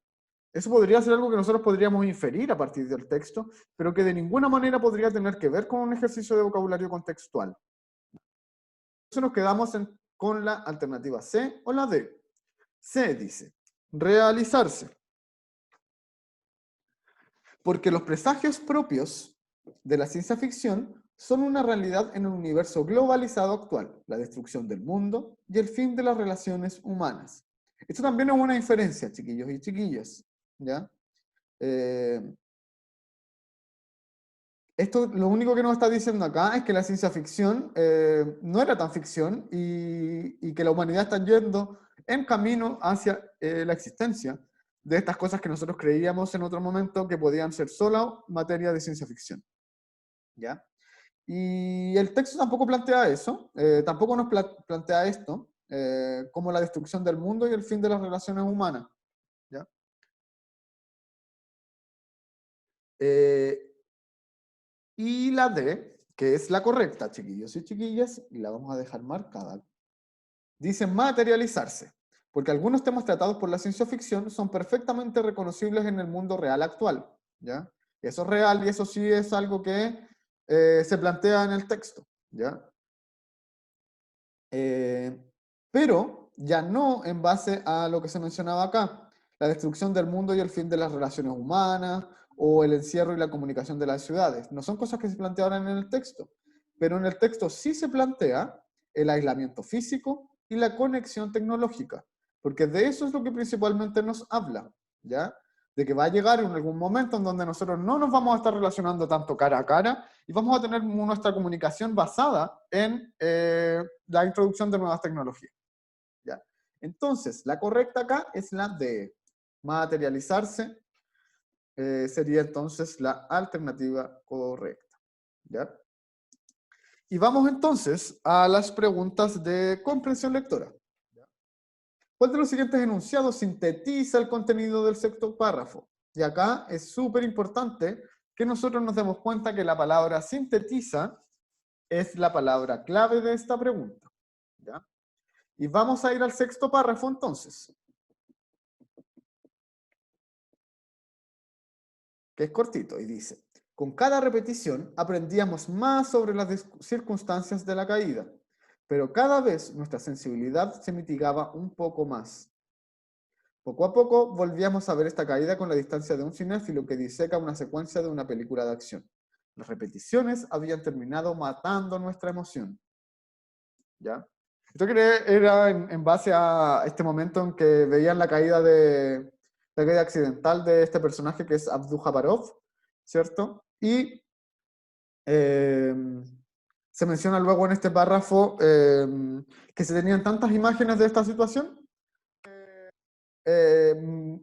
Eso podría ser algo que nosotros podríamos inferir a partir del texto, pero que de ninguna manera podría tener que ver con un ejercicio de vocabulario contextual. Entonces nos quedamos con la alternativa C o la D. C dice, realizarse. Porque los presagios propios de la ciencia ficción son una realidad en un universo globalizado actual, la destrucción del mundo y el fin de las relaciones humanas. Esto también es una inferencia, chiquillos y chiquillas, ¿ya? Esto lo único que nos está diciendo acá es que la ciencia ficción no era tan ficción y que la humanidad está yendo en camino hacia la existencia de estas cosas que nosotros creíamos en otro momento que podían ser solo materia de ciencia ficción. ¿Ya? Y el texto tampoco plantea eso, tampoco nos plantea esto, como la destrucción del mundo y el fin de las relaciones humanas. ¿Ya? Y la D, que es la correcta, chiquillos y chiquillas, y la vamos a dejar marcada, dice materializarse, porque algunos temas tratados por la ciencia ficción son perfectamente reconocibles en el mundo real actual, ¿ya? Eso es real y eso sí es algo que se plantea en el texto, ¿ya? Pero ya no en base a lo que se mencionaba acá, la destrucción del mundo y el fin de las relaciones humanas, o el encierro y la comunicación de las ciudades. No son cosas que se plantearan en el texto, pero en el texto sí se plantea el aislamiento físico y la conexión tecnológica, porque de eso es lo que principalmente nos habla, ¿ya? De que va a llegar en algún momento en donde nosotros no nos vamos a estar relacionando tanto cara a cara y vamos a tener nuestra comunicación basada en la introducción de nuevas tecnologías. ¿Ya? Entonces, la correcta acá es la de materializarse, sería entonces la alternativa correcta. ¿Ya? Y vamos entonces a las preguntas de comprensión lectora. ¿Cuál de los siguientes enunciados sintetiza el contenido del sexto párrafo? Y acá es súper importante que nosotros nos demos cuenta que la palabra sintetiza es la palabra clave de esta pregunta. ¿Ya? Y vamos a ir al sexto párrafo entonces, que es cortito y dice, con cada repetición aprendíamos más sobre las circunstancias de la caída, pero cada vez nuestra sensibilidad se mitigaba un poco más. Poco a poco volvíamos a ver esta caída con la distancia de un cinéfilo que diseca una secuencia de una película de acción. Las repeticiones habían terminado matando nuestra emoción. ¿Ya? Esto era en base a este momento en que veían la caída accidental de este personaje que es Abdujaparov, ¿cierto? Y se menciona luego en este párrafo que se tenían tantas imágenes de esta situación,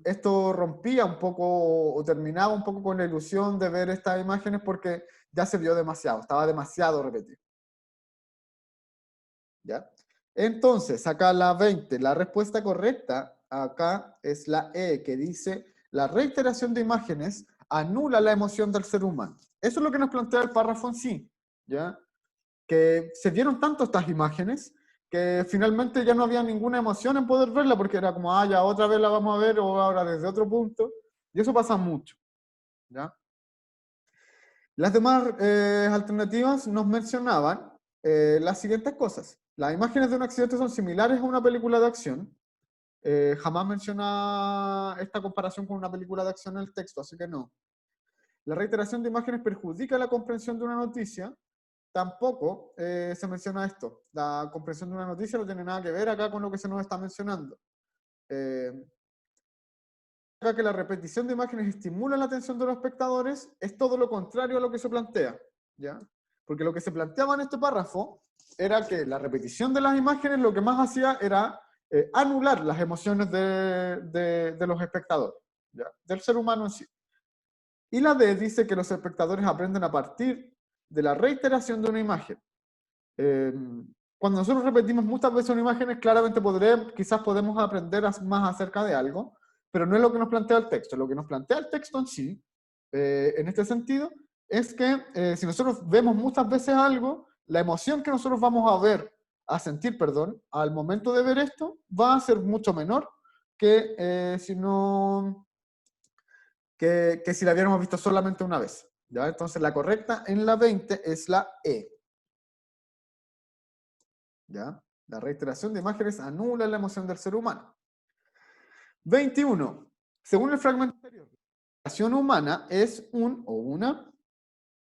esto rompía un poco o terminaba un poco con la ilusión de ver estas imágenes porque ya se vio demasiado, estaba demasiado repetido. ¿Ya? Entonces, acá la 20, la respuesta correcta acá es la E, que dice, la reiteración de imágenes anula la emoción del ser humano. Eso es lo que nos plantea el párrafo en sí, ¿ya? Que se vieron tanto estas imágenes que finalmente ya no había ninguna emoción en poder verla porque era como, ah, ya otra vez la vamos a ver o ahora desde otro punto. Y eso pasa mucho, ¿ya? Las demás alternativas nos mencionaban las siguientes cosas. Las imágenes de un accidente son similares a una película de acción. jamás menciona esta comparación con una película de acción en el texto, así que no. La reiteración de imágenes perjudica la comprensión de una noticia. Tampoco se menciona esto. La comprensión de una noticia no tiene nada que ver acá con lo que se nos está mencionando. Acá que la repetición de imágenes estimula la atención de los espectadores es todo lo contrario a lo que se plantea, ¿ya? Porque lo que se planteaba en este párrafo era que la repetición de las imágenes lo que más hacía era anular las emociones de los espectadores, ¿ya? Del ser humano en sí. Y la D dice que los espectadores aprenden a partir de la reiteración de una imagen. Cuando nosotros repetimos muchas veces una imagen, claramente quizás podemos aprender más acerca de algo, pero no es lo que nos plantea el texto. Lo que nos plantea el texto en sí, en este sentido, es que si nosotros vemos muchas veces algo, la emoción que nosotros vamos a sentir, perdón, al momento de ver esto, va a ser mucho menor que si no, que si la hubiéramos visto solamente una vez, ¿ya? Entonces la correcta en la 20 es la E. ¿Ya? La reiteración de imágenes anula la emoción del ser humano. 21. Según el fragmento anterior, la comunicación humana es un o una.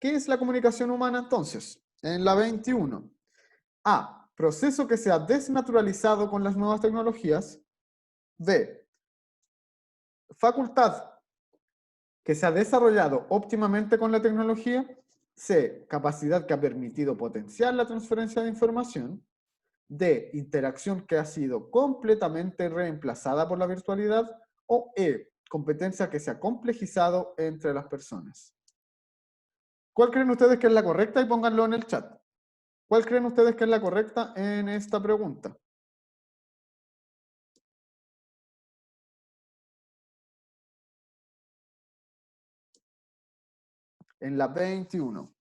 ¿Qué es la comunicación humana entonces? En la 21. A. Proceso que se ha desnaturalizado con las nuevas tecnologías. B. Facultad que se ha desarrollado óptimamente con la tecnología. C. Capacidad que ha permitido potenciar la transferencia de información. D. Interacción que ha sido completamente reemplazada por la virtualidad. O E. Competencia que se ha complejizado entre las personas. ¿Cuál creen ustedes que es la correcta? Y pónganlo en el chat. ¿Cuál creen ustedes que es la correcta en esta pregunta? En la 21.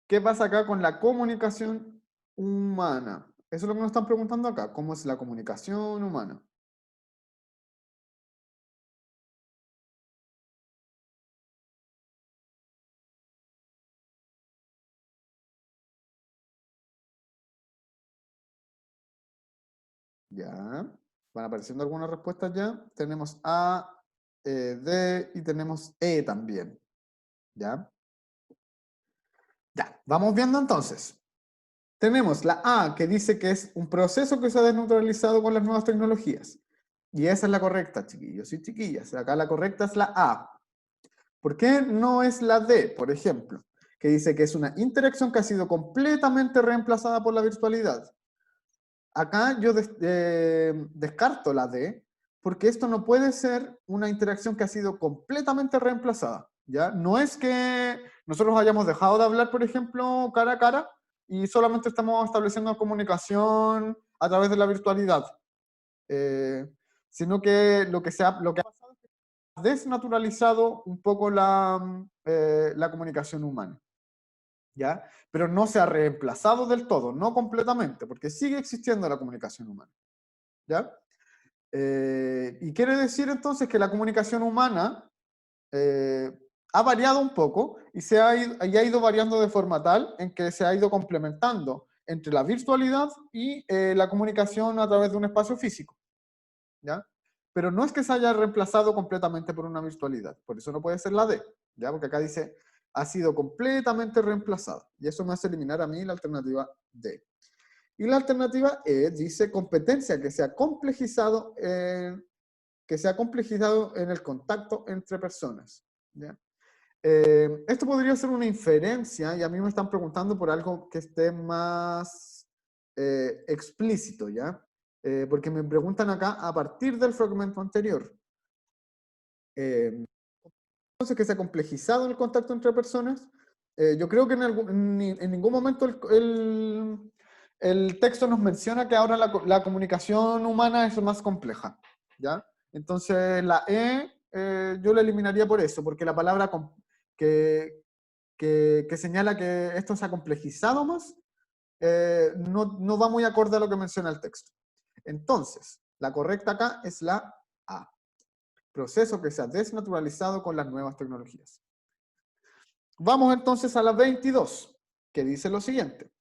¿Qué pasa acá con la comunicación humana? Eso es lo que nos están preguntando acá. ¿Cómo es la comunicación humana? Ya. Van apareciendo algunas respuestas ya. Tenemos A, D y tenemos E también. ¿Ya? Ya. Vamos viendo entonces. Tenemos la A que dice que es un proceso que se ha desnaturalizado con las nuevas tecnologías. Y esa es la correcta, chiquillos y chiquillas. Acá la correcta es la A. ¿Por qué no es la D, por ejemplo? Que dice que es una interacción que ha sido completamente reemplazada por la virtualidad. Acá yo descarto la D, porque esto no puede ser una interacción que ha sido completamente reemplazada, ¿ya? No es que nosotros hayamos dejado de hablar, por ejemplo, cara a cara, y solamente estamos estableciendo comunicación a través de la virtualidad, sino que lo que ha pasado es que ha desnaturalizado un poco la comunicación humana. ¿Ya? Pero no se ha reemplazado del todo, no completamente, porque sigue existiendo la comunicación humana, ¿ya? Y quiere decir entonces que la comunicación humana ha variado un poco y ha ido variando de forma tal en que se ha ido complementando entre la virtualidad y la comunicación a través de un espacio físico, ¿ya? Pero no es que se haya reemplazado completamente por una virtualidad, por eso no puede ser la D, ¿ya? Porque acá dice ha sido completamente reemplazado. Y eso me hace eliminar a mí la alternativa D. Y la alternativa E dice competencia que se ha complejizado en el contacto entre personas, ¿ya? Esto podría ser una inferencia y a mí me están preguntando por algo que esté más explícito, ¿ya? Porque me preguntan acá a partir del fragmento anterior. Entonces, que se ha complejizado en el contacto entre personas. Yo creo que en ningún momento el texto nos menciona que ahora la comunicación humana es más compleja, ¿ya? Entonces, la E yo la eliminaría por eso, porque la palabra que señala que esto se ha complejizado más no va muy acorde a lo que menciona el texto. Entonces, la correcta acá es la A. Proceso que se ha desnaturalizado con las nuevas tecnologías. Vamos entonces a la 22, que dice lo siguiente.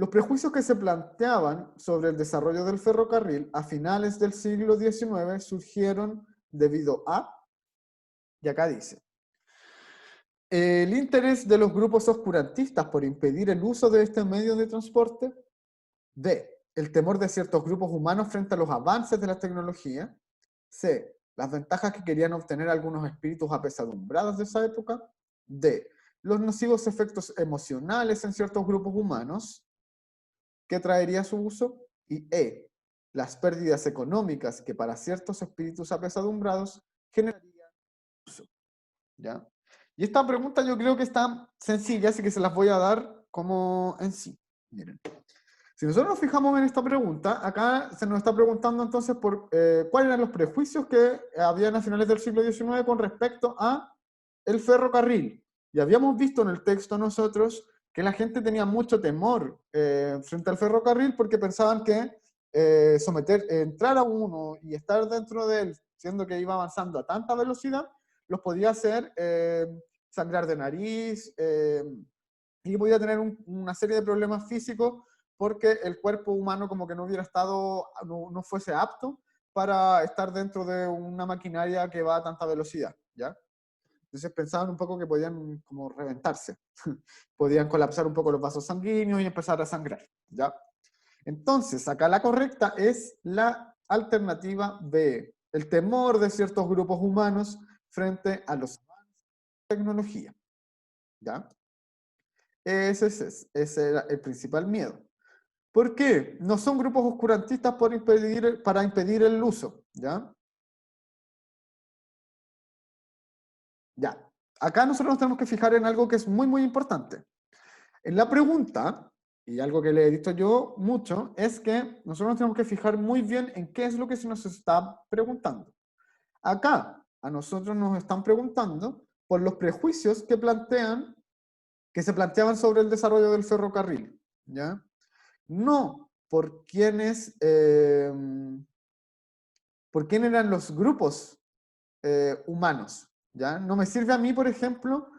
Los prejuicios que se planteaban sobre el desarrollo del ferrocarril a finales del siglo XIX surgieron debido a, y acá dice, el interés de los grupos oscurantistas por impedir el uso de este medio de transporte. B, el temor de ciertos grupos humanos frente a los avances de la tecnología. C, las ventajas que querían obtener algunos espíritus apesadumbrados de esa época. D, los nocivos efectos emocionales en ciertos grupos humanos que traería su uso. Y E, las pérdidas económicas que para ciertos espíritus apesadumbrados generaría uso. ¿Ya? Y esta pregunta yo creo que está sencilla, así que se las voy a dar como en sí. Miren. Si nosotros nos fijamos en esta pregunta, acá se nos está preguntando entonces por cuáles eran los prejuicios que habían a finales del siglo XIX con respecto a el ferrocarril. Y habíamos visto en el texto nosotros que la gente tenía mucho temor frente al ferrocarril porque pensaban que entrar a uno y estar dentro de él, siendo que iba avanzando a tanta velocidad, los podía hacer sangrar de nariz y podía tener una serie de problemas físicos porque el cuerpo humano como que no hubiera estado, no fuese apto para estar dentro de una maquinaria que va a tanta velocidad, ¿ya? Entonces pensaban un poco que podían como reventarse, podían colapsar un poco los vasos sanguíneos y empezar a sangrar, ¿ya? Entonces, acá la correcta es la alternativa B, el temor de ciertos grupos humanos frente a los avances de tecnología, ¿ya? Ese era el principal miedo. ¿Por qué? No son grupos oscurantistas para impedir el uso, ¿ya? Ya. Acá nosotros nos tenemos que fijar en algo que es muy, muy importante. En la pregunta, y algo que le he dicho yo mucho, es que nosotros nos tenemos que fijar muy bien en qué es lo que se nos está preguntando. Acá, a nosotros nos están preguntando por los prejuicios que se planteaban sobre el desarrollo del ferrocarril, ¿ya? No por quién eran los grupos humanos, ¿ya? No me sirve a mí, por ejemplo,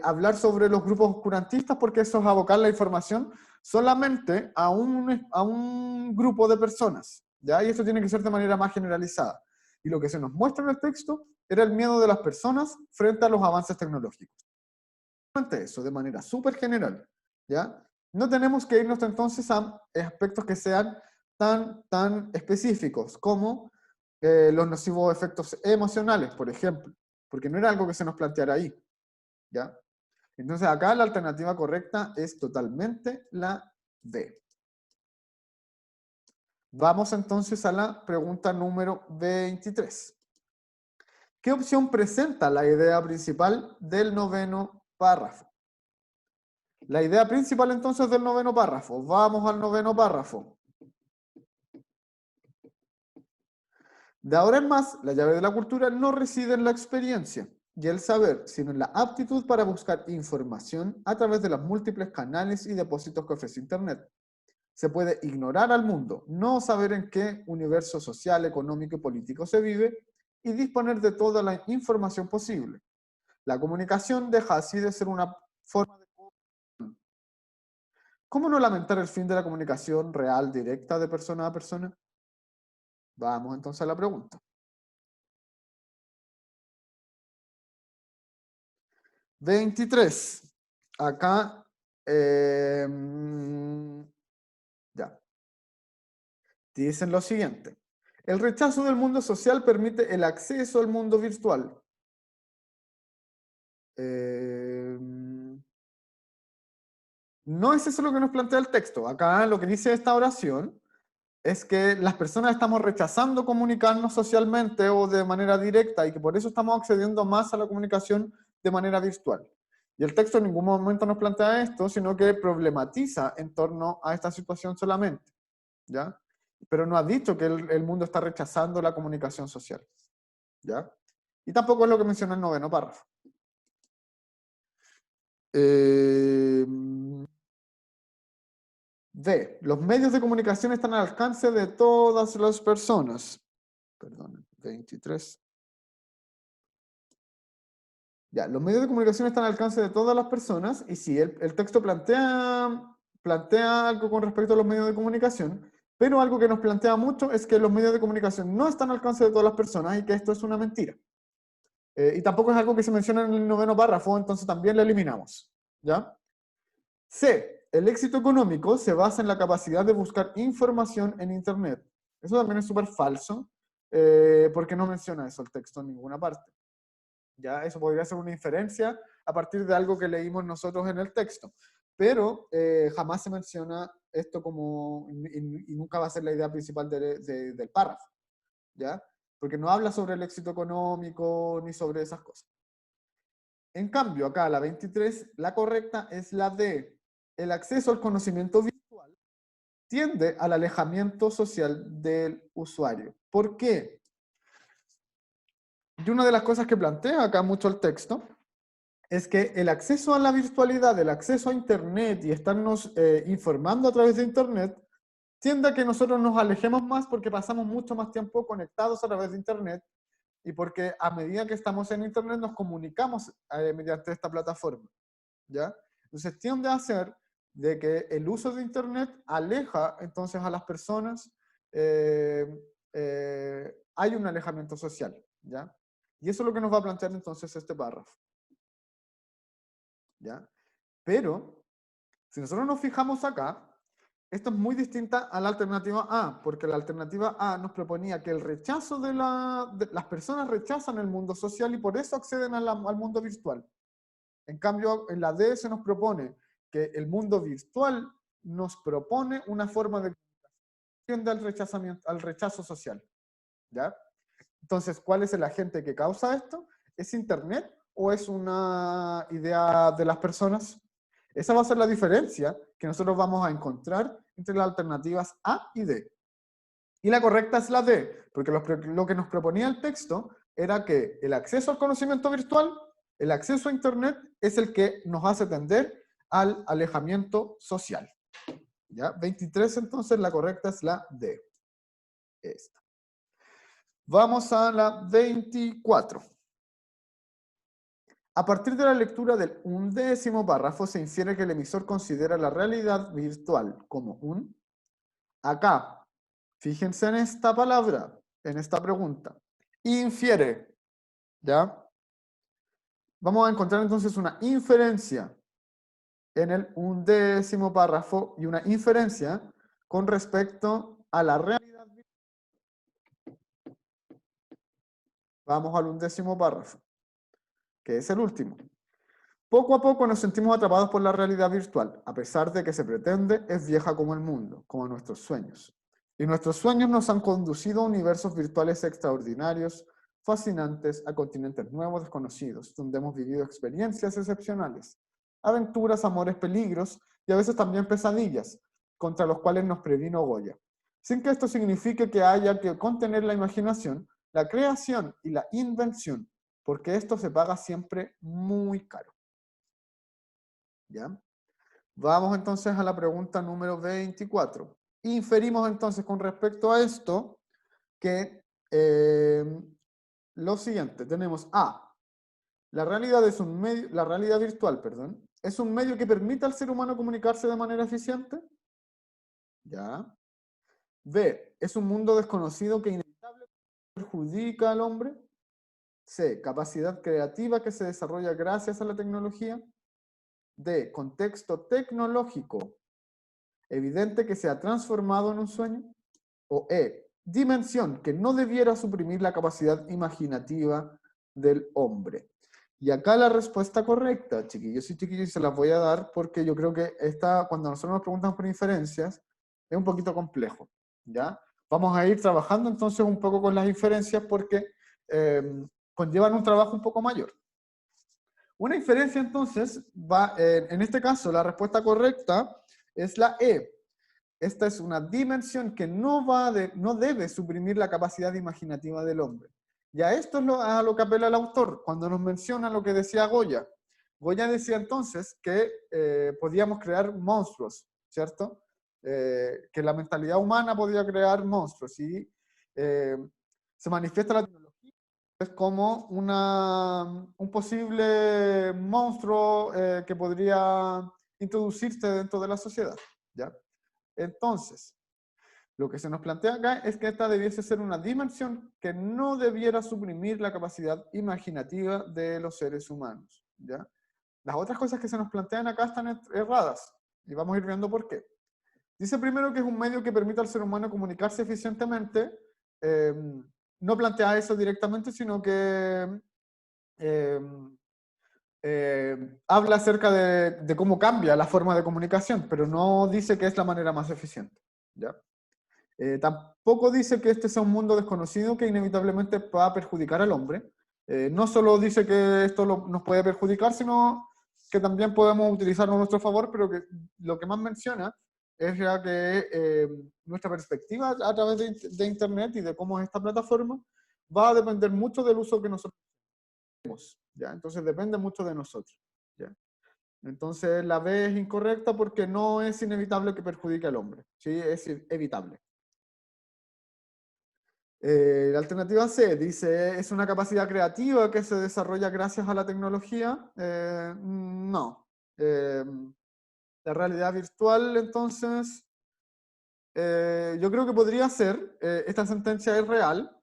hablar sobre los grupos oscurantistas porque eso es abocar la información solamente a un grupo de personas, ¿ya? Y esto tiene que ser de manera más generalizada. Y lo que se nos muestra en el texto era el miedo de las personas frente a los avances tecnológicos. Eso, de manera súper general, ¿ya? No tenemos que irnos entonces a aspectos que sean tan específicos como los nocivos efectos emocionales, por ejemplo, porque no era algo que se nos planteara ahí, ¿ya? Entonces acá la alternativa correcta es totalmente la D. Vamos entonces a la pregunta número 23. ¿Qué opción presenta la idea principal del noveno párrafo? La idea principal entonces del noveno párrafo. Vamos al noveno párrafo. De ahora en más, la llave de la cultura no reside en la experiencia y el saber, sino en la aptitud para buscar información a través de los múltiples canales y depósitos que ofrece Internet. Se puede ignorar al mundo, no saber en qué universo social, económico y político se vive y disponer de toda la información posible. La comunicación deja así de ser una forma de... ¿Cómo no lamentar el fin de la comunicación real, directa, de persona a persona? Vamos entonces a la pregunta. 23. Acá, ya, dicen lo siguiente. El rechazo del mundo social permite el acceso al mundo virtual. No es eso lo que nos plantea el texto. Acá lo que dice esta oración es que las personas estamos rechazando comunicarnos socialmente o de manera directa y que por eso estamos accediendo más a la comunicación de manera virtual. Y el texto en ningún momento nos plantea esto, sino que problematiza en torno a esta situación solamente, ¿ya? Pero no ha dicho que el mundo está rechazando la comunicación social, ¿ya? Y tampoco es lo que menciona el noveno párrafo. D. Los medios de comunicación están al alcance de todas las personas. Perdón, 23. Ya, los medios de comunicación están al alcance de todas las personas y sí, el texto plantea plantea algo con respecto a los medios de comunicación, pero algo que nos plantea mucho es que los medios de comunicación no están al alcance de todas las personas y que esto es una mentira. Y tampoco es algo que se menciona en el 9º párrafo, entonces también lo eliminamos. ¿Ya? C. El éxito económico se basa en la capacidad de buscar información en Internet. Eso también es súper falso, porque no menciona eso el texto en ninguna parte. ¿Ya? Eso podría ser una inferencia a partir de algo que leímos nosotros en el texto. Pero jamás se menciona esto como, y nunca va a ser la idea principal del párrafo. ¿Ya? Porque no habla sobre el éxito económico ni sobre esas cosas. En cambio, acá la 23, la correcta es la D. El acceso al conocimiento virtual tiende al alejamiento social del usuario. ¿Por qué? Y una de las cosas que plantea acá mucho el texto es que el acceso a la virtualidad, el acceso a Internet y estarnos informando a través de Internet, tiende a que nosotros nos alejemos más porque pasamos mucho más tiempo conectados a través de Internet y porque a medida que estamos en Internet nos comunicamos mediante esta plataforma. ¿Ya? Entonces tiende a hacer de que el uso de Internet aleja entonces a las personas, hay un alejamiento social, ¿ya? Y eso es lo que nos va a plantear entonces este párrafo, ¿ya? Pero, si nosotros nos fijamos acá, esto es muy distinta a la alternativa A, porque la alternativa A nos proponía que el rechazo las personas rechazan el mundo social y por eso acceden al mundo virtual. En cambio, en la D se nos propone que el mundo virtual nos propone una forma de comunicación al rechazo social. ¿Ya? Entonces, ¿cuál es el agente que causa esto? ¿Es Internet o es una idea de las personas? Esa va a ser la diferencia que nosotros vamos a encontrar entre las alternativas A y D. Y la correcta es la D, porque lo que nos proponía el texto era que el acceso al conocimiento virtual, el acceso a Internet, es el que nos hace tender al alejamiento social. ¿Ya? 23, entonces, la correcta es la D. Esta. Vamos a la 24. A partir de la lectura del 11º párrafo se infiere que el emisor considera la realidad virtual como un... Acá, fíjense en esta palabra, en esta pregunta. Infiere, ¿ya? Vamos a encontrar entonces una inferencia en el 11º párrafo y una inferencia con respecto a la realidad virtual. Vamos al 11º párrafo, que es el último. Poco a poco nos sentimos atrapados por la realidad virtual, a pesar de que se pretende es vieja como el mundo, como nuestros sueños. Y nuestros sueños nos han conducido a universos virtuales extraordinarios, fascinantes, a continentes nuevos, desconocidos, donde hemos vivido experiencias excepcionales, aventuras, amores, peligros y a veces también pesadillas, contra los cuales nos previno Goya. Sin que esto signifique que haya que contener la imaginación, la creación y la invención, porque esto se paga siempre muy caro. ¿Ya? Vamos entonces a la pregunta número 24. Inferimos entonces con respecto a esto que lo siguiente, tenemos A, la realidad es un medio, la realidad virtual, perdón, es un medio que permite al ser humano comunicarse de manera eficiente. ¿Ya? B, es un mundo desconocido que inevitablemente perjudica al hombre. C, capacidad creativa que se desarrolla gracias a la tecnología. D, contexto tecnológico evidente que se ha transformado en un sueño. O E, dimensión que no debiera suprimir la capacidad imaginativa del hombre. Y acá la respuesta correcta, chiquillos y chiquillos, se las voy a dar porque yo creo que cuando nosotros nos preguntan por inferencias, es un poquito complejo, ¿ya? Vamos a ir trabajando entonces un poco con las inferencias porque conllevan un trabajo un poco mayor. Una inferencia entonces va, en este caso la respuesta correcta es la E. Esta es una dimensión que no debe suprimir la capacidad imaginativa del hombre. Y a esto es a lo que apela el autor, cuando nos menciona lo que decía Goya. Goya decía entonces que podíamos crear monstruos, ¿cierto? Que la mentalidad humana podía crear monstruos y se manifiesta la tecnología es como un posible monstruo que podría introducirse dentro de la sociedad, ¿ya? Entonces, lo que se nos plantea acá es que esta debiese ser una dimensión que no debiera suprimir la capacidad imaginativa de los seres humanos, ¿ya? Las otras cosas que se nos plantean acá están erradas, y vamos a ir viendo por qué. Dice primero que es un medio que permite al ser humano comunicarse eficientemente. No plantea eso directamente, sino que habla acerca de cómo cambia la forma de comunicación, pero no dice que es la manera más eficiente, ¿ya? Tampoco dice que este sea un mundo desconocido que inevitablemente va a perjudicar al hombre. No solo dice que esto nos puede perjudicar, sino que también podemos utilizarlo a nuestro favor, pero que lo que más menciona es ya que nuestra perspectiva a través de Internet y de cómo es esta plataforma va a depender mucho del uso que nosotros tenemos, ¿ya? Entonces depende mucho de nosotros, ¿ya? Entonces la B es incorrecta porque no es inevitable que perjudique al hombre, ¿sí? Es evitable. La alternativa C dice, ¿es una capacidad creativa que se desarrolla gracias a la tecnología? No. La realidad virtual, entonces, yo creo que podría ser, esta sentencia es real,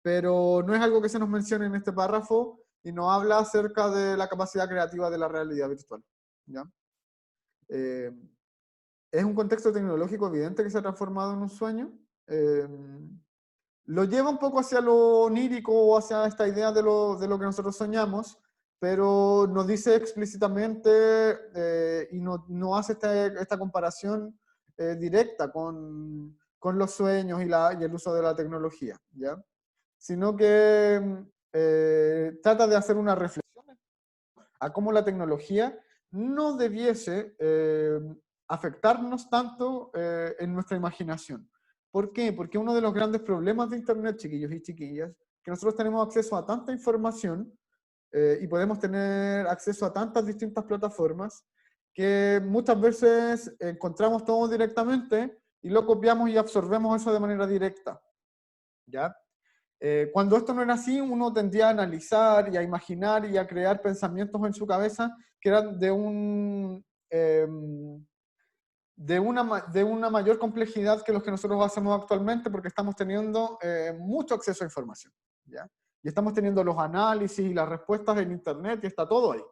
pero no es algo que se nos mencione en este párrafo y no habla acerca de la capacidad creativa de la realidad virtual, ¿ya? Es un contexto tecnológico evidente que se ha transformado en un sueño. Lo lleva un poco hacia lo onírico o hacia esta idea de lo que nosotros soñamos, pero nos dice explícitamente y no hace esta comparación directa con los sueños y el uso de la tecnología, ¿ya? Sino que trata de hacer una reflexión a cómo la tecnología no debiese afectarnos tanto en nuestra imaginación. ¿Por qué? Porque uno de los grandes problemas de Internet, chiquillos y chiquillas, que nosotros tenemos acceso a tanta información y podemos tener acceso a tantas distintas plataformas que muchas veces encontramos todo directamente y lo copiamos y absorbemos eso de manera directa, ¿ya? Cuando esto no era así, uno tendía a analizar y a imaginar y a crear pensamientos en su cabeza que eran de una mayor complejidad que los que nosotros hacemos actualmente porque estamos teniendo mucho acceso a información, ¿ya? Y estamos teniendo los análisis y las respuestas en Internet y está todo ahí,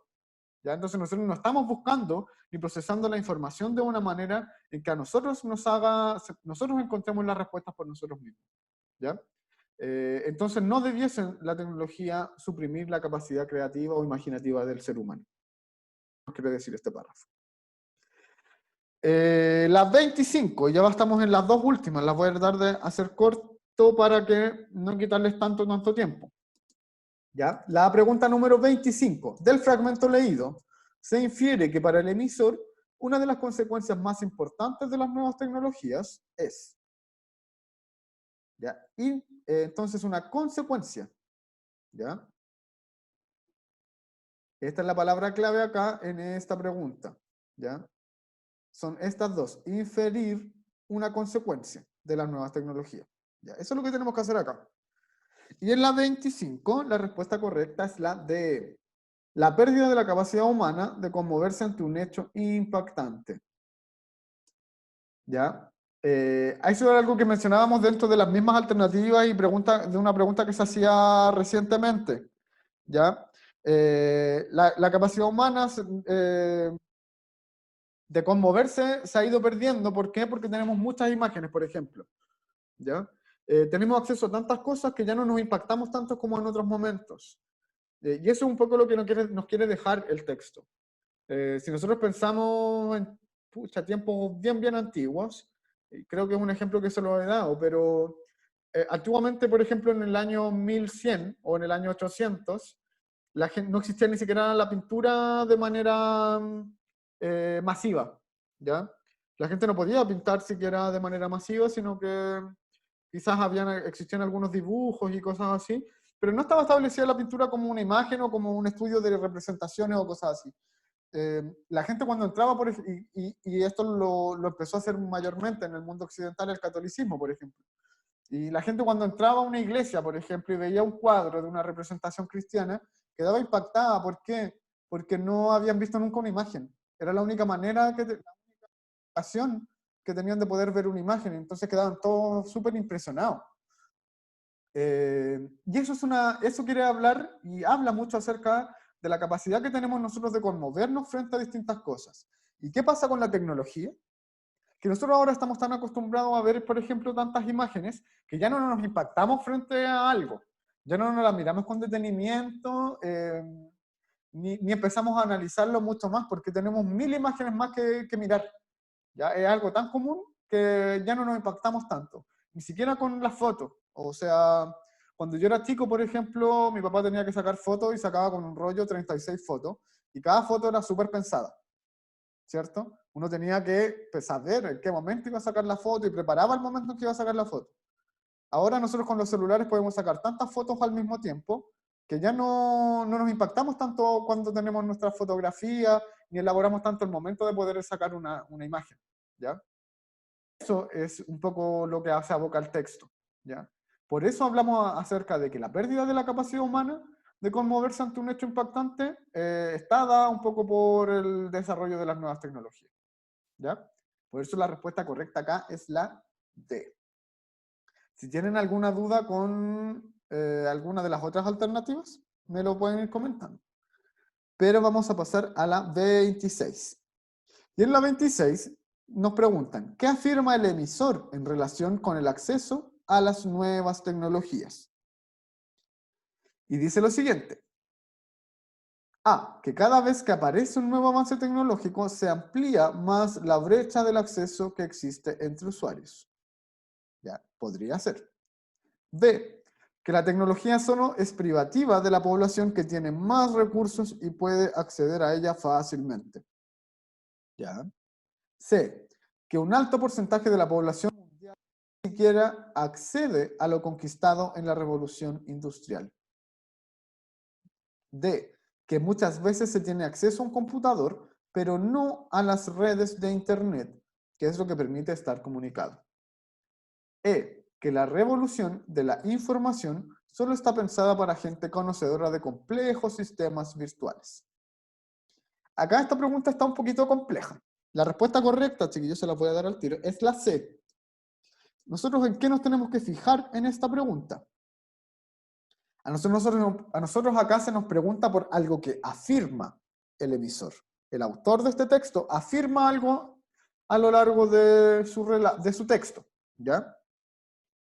¿ya? Entonces nosotros no estamos buscando ni procesando la información de una manera en que a nosotros nosotros encontremos las respuestas por nosotros mismos, ¿ya? Entonces no debiese la tecnología suprimir la capacidad creativa o imaginativa del ser humano. ¿Qué quiere decir este párrafo? Las 25, ya estamos en las dos últimas, las voy a tratar de hacer corto para que no quitarles tanto tiempo. ¿Ya? La pregunta número 25. Del fragmento leído, se infiere que para el emisor, una de las consecuencias más importantes de las nuevas tecnologías es, ¿ya? Y entonces una consecuencia, ¿ya? Esta es la palabra clave acá en esta pregunta, ¿ya? Son estas dos, inferir una consecuencia de las nuevas tecnologías. ¿Ya? Eso es lo que tenemos que hacer acá. Y en la 25, la respuesta correcta es la D. La pérdida de la capacidad humana de conmoverse ante un hecho impactante. ¿Ya? Eso era algo que mencionábamos dentro de las mismas alternativas y de una pregunta que se hacía recientemente. ¿Ya? La capacidad humana de conmoverse se ha ido perdiendo. ¿Por qué? Porque tenemos muchas imágenes, por ejemplo, ¿ya? Tenemos acceso a tantas cosas que ya no nos impactamos tanto como en otros momentos. Y eso es un poco lo que nos quiere dejar el texto. Si nosotros pensamos en tiempos bien antiguos, creo que es un ejemplo que se lo he dado, pero antiguamente, por ejemplo, en el año 1100 o en el año 800, no existía ni siquiera la pintura de manera masiva, ¿ya? La gente no podía pintar siquiera de manera masiva, sino que quizás existían algunos dibujos y cosas así, pero no estaba establecida la pintura como una imagen o como un estudio de representaciones o cosas así. La gente cuando entraba, y esto lo empezó a hacer mayormente en el mundo occidental, el catolicismo, por ejemplo. Y la gente cuando entraba a una iglesia, por ejemplo, y veía un cuadro de una representación cristiana, quedaba impactada. ¿Por qué? Porque no habían visto nunca una imagen. Era la única manera, la única ocasión que tenían de poder ver una imagen, entonces quedaban todos súper impresionados. Y eso quiere hablar, y habla mucho acerca de la capacidad que tenemos nosotros de conmovernos frente a distintas cosas. ¿Y qué pasa con la tecnología? Que nosotros ahora estamos tan acostumbrados a ver, por ejemplo, tantas imágenes, que ya no nos impactamos frente a algo. Ya no nos la miramos con detenimiento, ni empezamos a analizarlo mucho más, porque tenemos 1000 imágenes más que mirar. ¿Ya? Es algo tan común que ya no nos impactamos tanto. Ni siquiera con las fotos. O sea, cuando yo era chico, por ejemplo, mi papá tenía que sacar fotos y sacaba con un rollo 36 fotos, y cada foto era súper pensada, ¿cierto? Uno tenía que saber en qué momento iba a sacar la foto y preparaba el momento en que iba a sacar la foto. Ahora nosotros con los celulares podemos sacar tantas fotos al mismo tiempo que ya no nos impactamos tanto cuando tenemos nuestra fotografía, ni elaboramos tanto el momento de poder sacar una imagen, ¿ya? Eso es un poco lo que hace aboca el texto, ¿ya? Por eso hablamos acerca de que la pérdida de la capacidad humana de conmoverse ante un hecho impactante está dada un poco por el desarrollo de las nuevas tecnologías, ¿ya? Por eso la respuesta correcta acá es la D. Si tienen alguna duda con alguna de las otras alternativas, me lo pueden ir comentando. Pero vamos a pasar a la 26. Y en la 26 nos preguntan, ¿qué afirma el emisor en relación con el acceso a las nuevas tecnologías? Y dice lo siguiente. A, que cada vez que aparece un nuevo avance tecnológico se amplía más la brecha del acceso que existe entre usuarios. Ya, podría ser. B, que la tecnología solo es privativa de la población que tiene más recursos y puede acceder a ella fácilmente. ¿Ya? C, que un alto porcentaje de la población mundial ni siquiera accede a lo conquistado en la revolución industrial. D, que muchas veces se tiene acceso a un computador, pero no a las redes de Internet, que es lo que permite estar comunicado. E, que la revolución de la información solo está pensada para gente conocedora de complejos sistemas virtuales. Acá esta pregunta está un poquito compleja. La respuesta correcta, chiquillos, se la voy a dar al tiro, es la C. ¿Nosotros en qué nos tenemos que fijar en esta pregunta? A nosotros acá se nos pregunta por algo que afirma el emisor. El autor de este texto afirma algo a lo largo de su texto, ¿ya?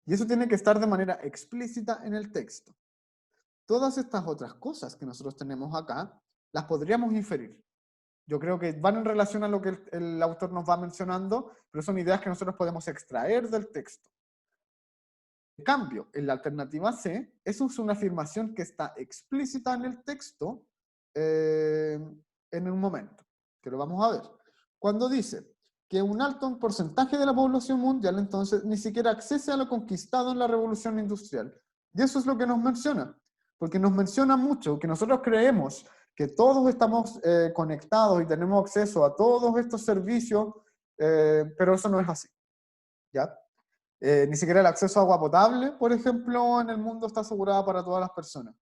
Y eso tiene que estar de manera explícita en el texto. Todas estas otras cosas que nosotros tenemos acá, las podríamos inferir. Yo creo que van en relación a lo que el autor nos va mencionando, pero son ideas que nosotros podemos extraer del texto. En cambio, en la alternativa C, eso es una afirmación que está explícita en el texto en un momento, que lo vamos a ver. Cuando dice que un alto porcentaje de la población mundial entonces ni siquiera accede a lo conquistado en la revolución industrial. Y eso es lo que nos menciona, porque nos menciona mucho que nosotros creemos que todos estamos conectados y tenemos acceso a todos estos servicios, pero eso no es así, ¿ya? Ni siquiera el acceso a agua potable, por ejemplo, en el mundo está asegurada para todas las personas.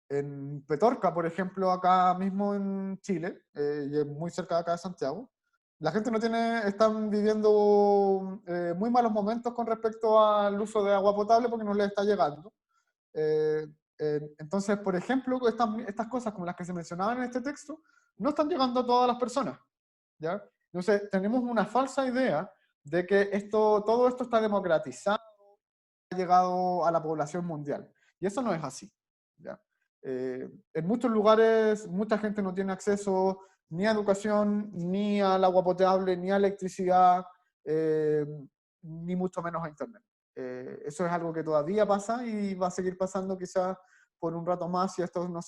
En Petorca, por ejemplo, acá mismo en Chile, y muy cerca de acá de Santiago, la gente están viviendo muy malos momentos con respecto al uso de agua potable porque no les está llegando. Entonces, por ejemplo, estas cosas como las que se mencionaban en este texto, no están llegando a todas las personas, ¿ya? Entonces, tenemos una falsa idea de que todo esto está democratizado, ha llegado a la población mundial. Y eso no es así, ¿ya? En muchos lugares, mucha gente no tiene acceso ni a educación, ni al agua potable, ni a electricidad, ni mucho menos a Internet. Eso es algo que todavía pasa y va a seguir pasando quizás por un rato más si esto no no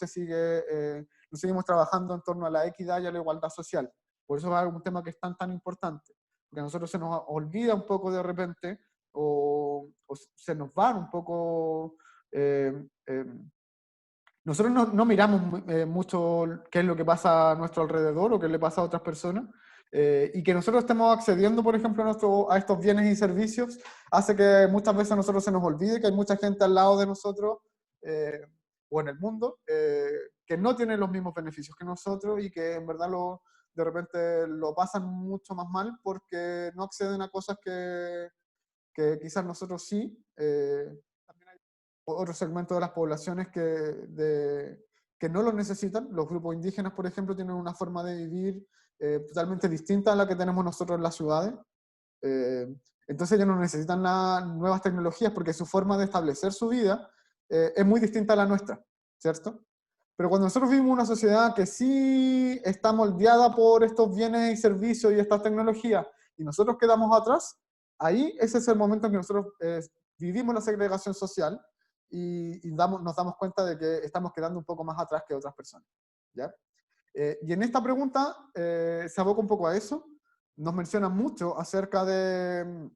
seguimos trabajando en torno a la equidad y a la igualdad social. Por eso es un tema que es tan importante, porque a nosotros se nos olvida un poco de repente, o se nos van un poco... nosotros no miramos mucho qué es lo que pasa a nuestro alrededor o qué le pasa a otras personas, y que nosotros estemos accediendo, por ejemplo, a estos bienes y servicios, hace que muchas veces a nosotros se nos olvide que hay mucha gente al lado de nosotros o en el mundo que no tienen los mismos beneficios que nosotros y que en verdad de repente lo pasan mucho más mal porque no acceden a cosas que quizás nosotros sí. También hay otro segmento de las poblaciones que no lo necesitan. Los grupos indígenas, por ejemplo, tienen una forma de vivir totalmente distinta a la que tenemos nosotros en las ciudades. Eh, entonces ellos no necesitan nuevas tecnologías porque su forma de establecer su vida es muy distinta a la nuestra, ¿cierto? Pero cuando nosotros vivimos una sociedad que sí está moldeada por estos bienes y servicios y estas tecnologías, y nosotros quedamos atrás, ahí ese es el momento en que nosotros vivimos la segregación social y nos damos cuenta de que estamos quedando un poco más atrás que otras personas, ¿ya? Y en esta pregunta se aboca un poco a eso. Nos menciona mucho acerca de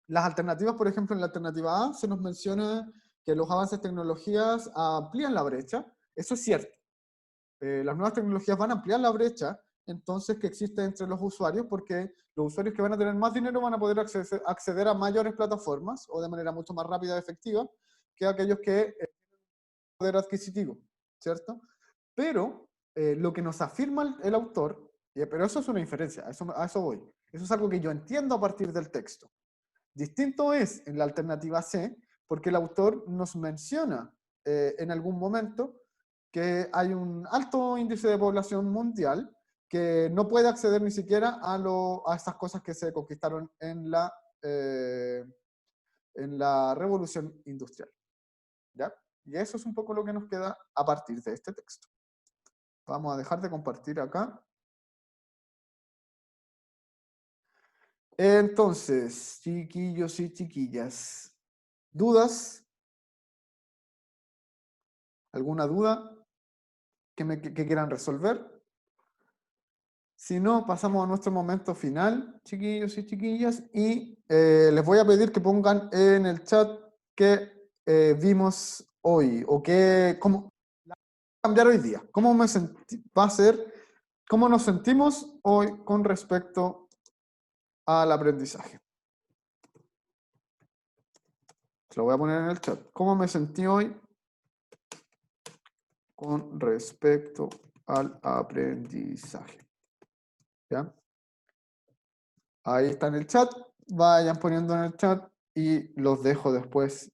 las alternativas. Por ejemplo, en la alternativa A se nos menciona que los avances de tecnologías amplían la brecha. Eso es cierto. Las nuevas tecnologías van a ampliar la brecha entonces que existe entre los usuarios, porque los usuarios que van a tener más dinero van a poder acceder a mayores plataformas o de manera mucho más rápida y efectiva que aquellos que poder adquisitivo, ¿cierto? Pero lo que nos afirma el autor, pero eso es una inferencia, a eso voy. Eso es algo que yo entiendo a partir del texto. Distinto es en la alternativa C, porque el autor nos menciona en algún momento que hay un alto índice de población mundial que no puede acceder ni siquiera a estas cosas que se conquistaron en la revolución industrial. ¿Ya? Y eso es un poco lo que nos queda a partir de este texto. Vamos a dejar de compartir acá. Entonces, chiquillos y chiquillas, ¿dudas? ¿Alguna duda que quieran resolver? Si no, pasamos a nuestro momento final, chiquillos y chiquillas, y les voy a pedir que pongan en el chat qué vimos hoy, o cómo cambiar hoy día, va a ser, cómo nos sentimos hoy con respecto al aprendizaje. Se lo voy a poner en el chat. ¿Cómo me sentí hoy con respecto al aprendizaje? ¿Ya? Ahí está en el chat. Vayan poniendo en el chat y los dejo después,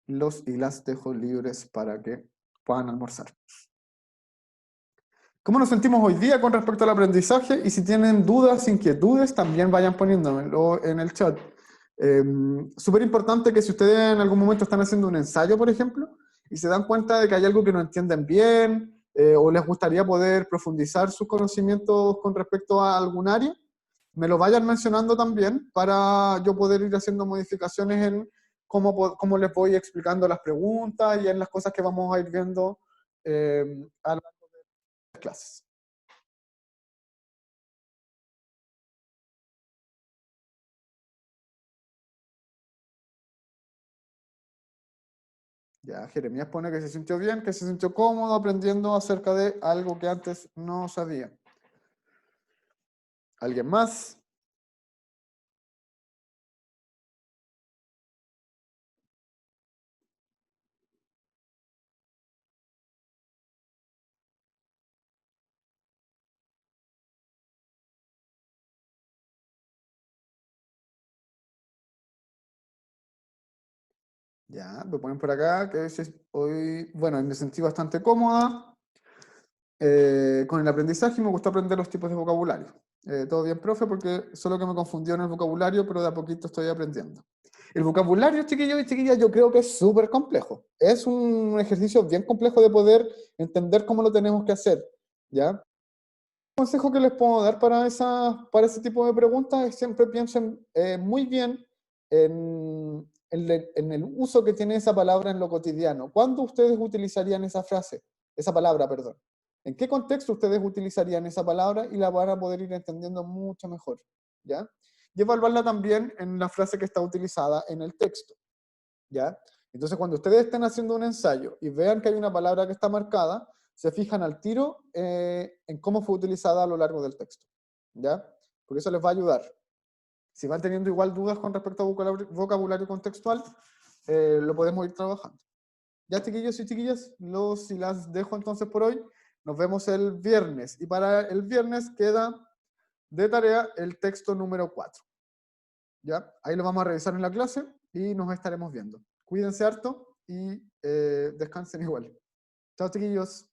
y las dejo libres para que puedan almorzar. ¿Cómo nos sentimos hoy día con respecto al aprendizaje? Y si tienen dudas, inquietudes, también vayan poniéndomelo en el chat. Súper importante que si ustedes en algún momento están haciendo un ensayo, por ejemplo, y se dan cuenta de que hay algo que no entienden bien, o les gustaría poder profundizar sus conocimientos con respecto a algún área, me lo vayan mencionando también para yo poder ir haciendo modificaciones en cómo les voy explicando las preguntas y en las cosas que vamos a ir viendo a lo largo de las clases. Ya, Jeremías pone que se sintió bien, que se sintió cómodo aprendiendo acerca de algo que antes no sabía. ¿Alguien más? Ya, me ponen por acá que hoy, bueno, me sentí bastante cómoda con el aprendizaje y me gustó aprender los tipos de vocabulario. Todo bien, profe, porque solo que me confundió en el vocabulario, pero de a poquito estoy aprendiendo. El vocabulario, chiquillos y chiquillas, yo creo que es súper complejo. Es un ejercicio bien complejo de poder entender cómo lo tenemos que hacer, ¿ya? El consejo que les puedo dar para ese tipo de preguntas es siempre piensen muy bien en el uso que tiene esa palabra en lo cotidiano. ¿Cuándo ustedes utilizarían esa palabra, perdón? ¿En qué contexto ustedes utilizarían esa palabra y la van a poder ir entendiendo mucho mejor? ¿Ya? Y evaluarla también en la frase que está utilizada en el texto. ¿Ya? Entonces, cuando ustedes estén haciendo un ensayo y vean que hay una palabra que está marcada, se fijan al tiro en cómo fue utilizada a lo largo del texto. ¿Ya? Porque eso les va a ayudar. Si van teniendo igual dudas con respecto a vocabulario contextual, lo podemos ir trabajando. Ya, chiquillos y chiquillas, los y las dejo entonces por hoy. Nos vemos el viernes. Y para el viernes queda de tarea el texto número 4. ¿Ya? Ahí lo vamos a revisar en la clase y nos estaremos viendo. Cuídense harto y descansen igual. Chao, chiquillos.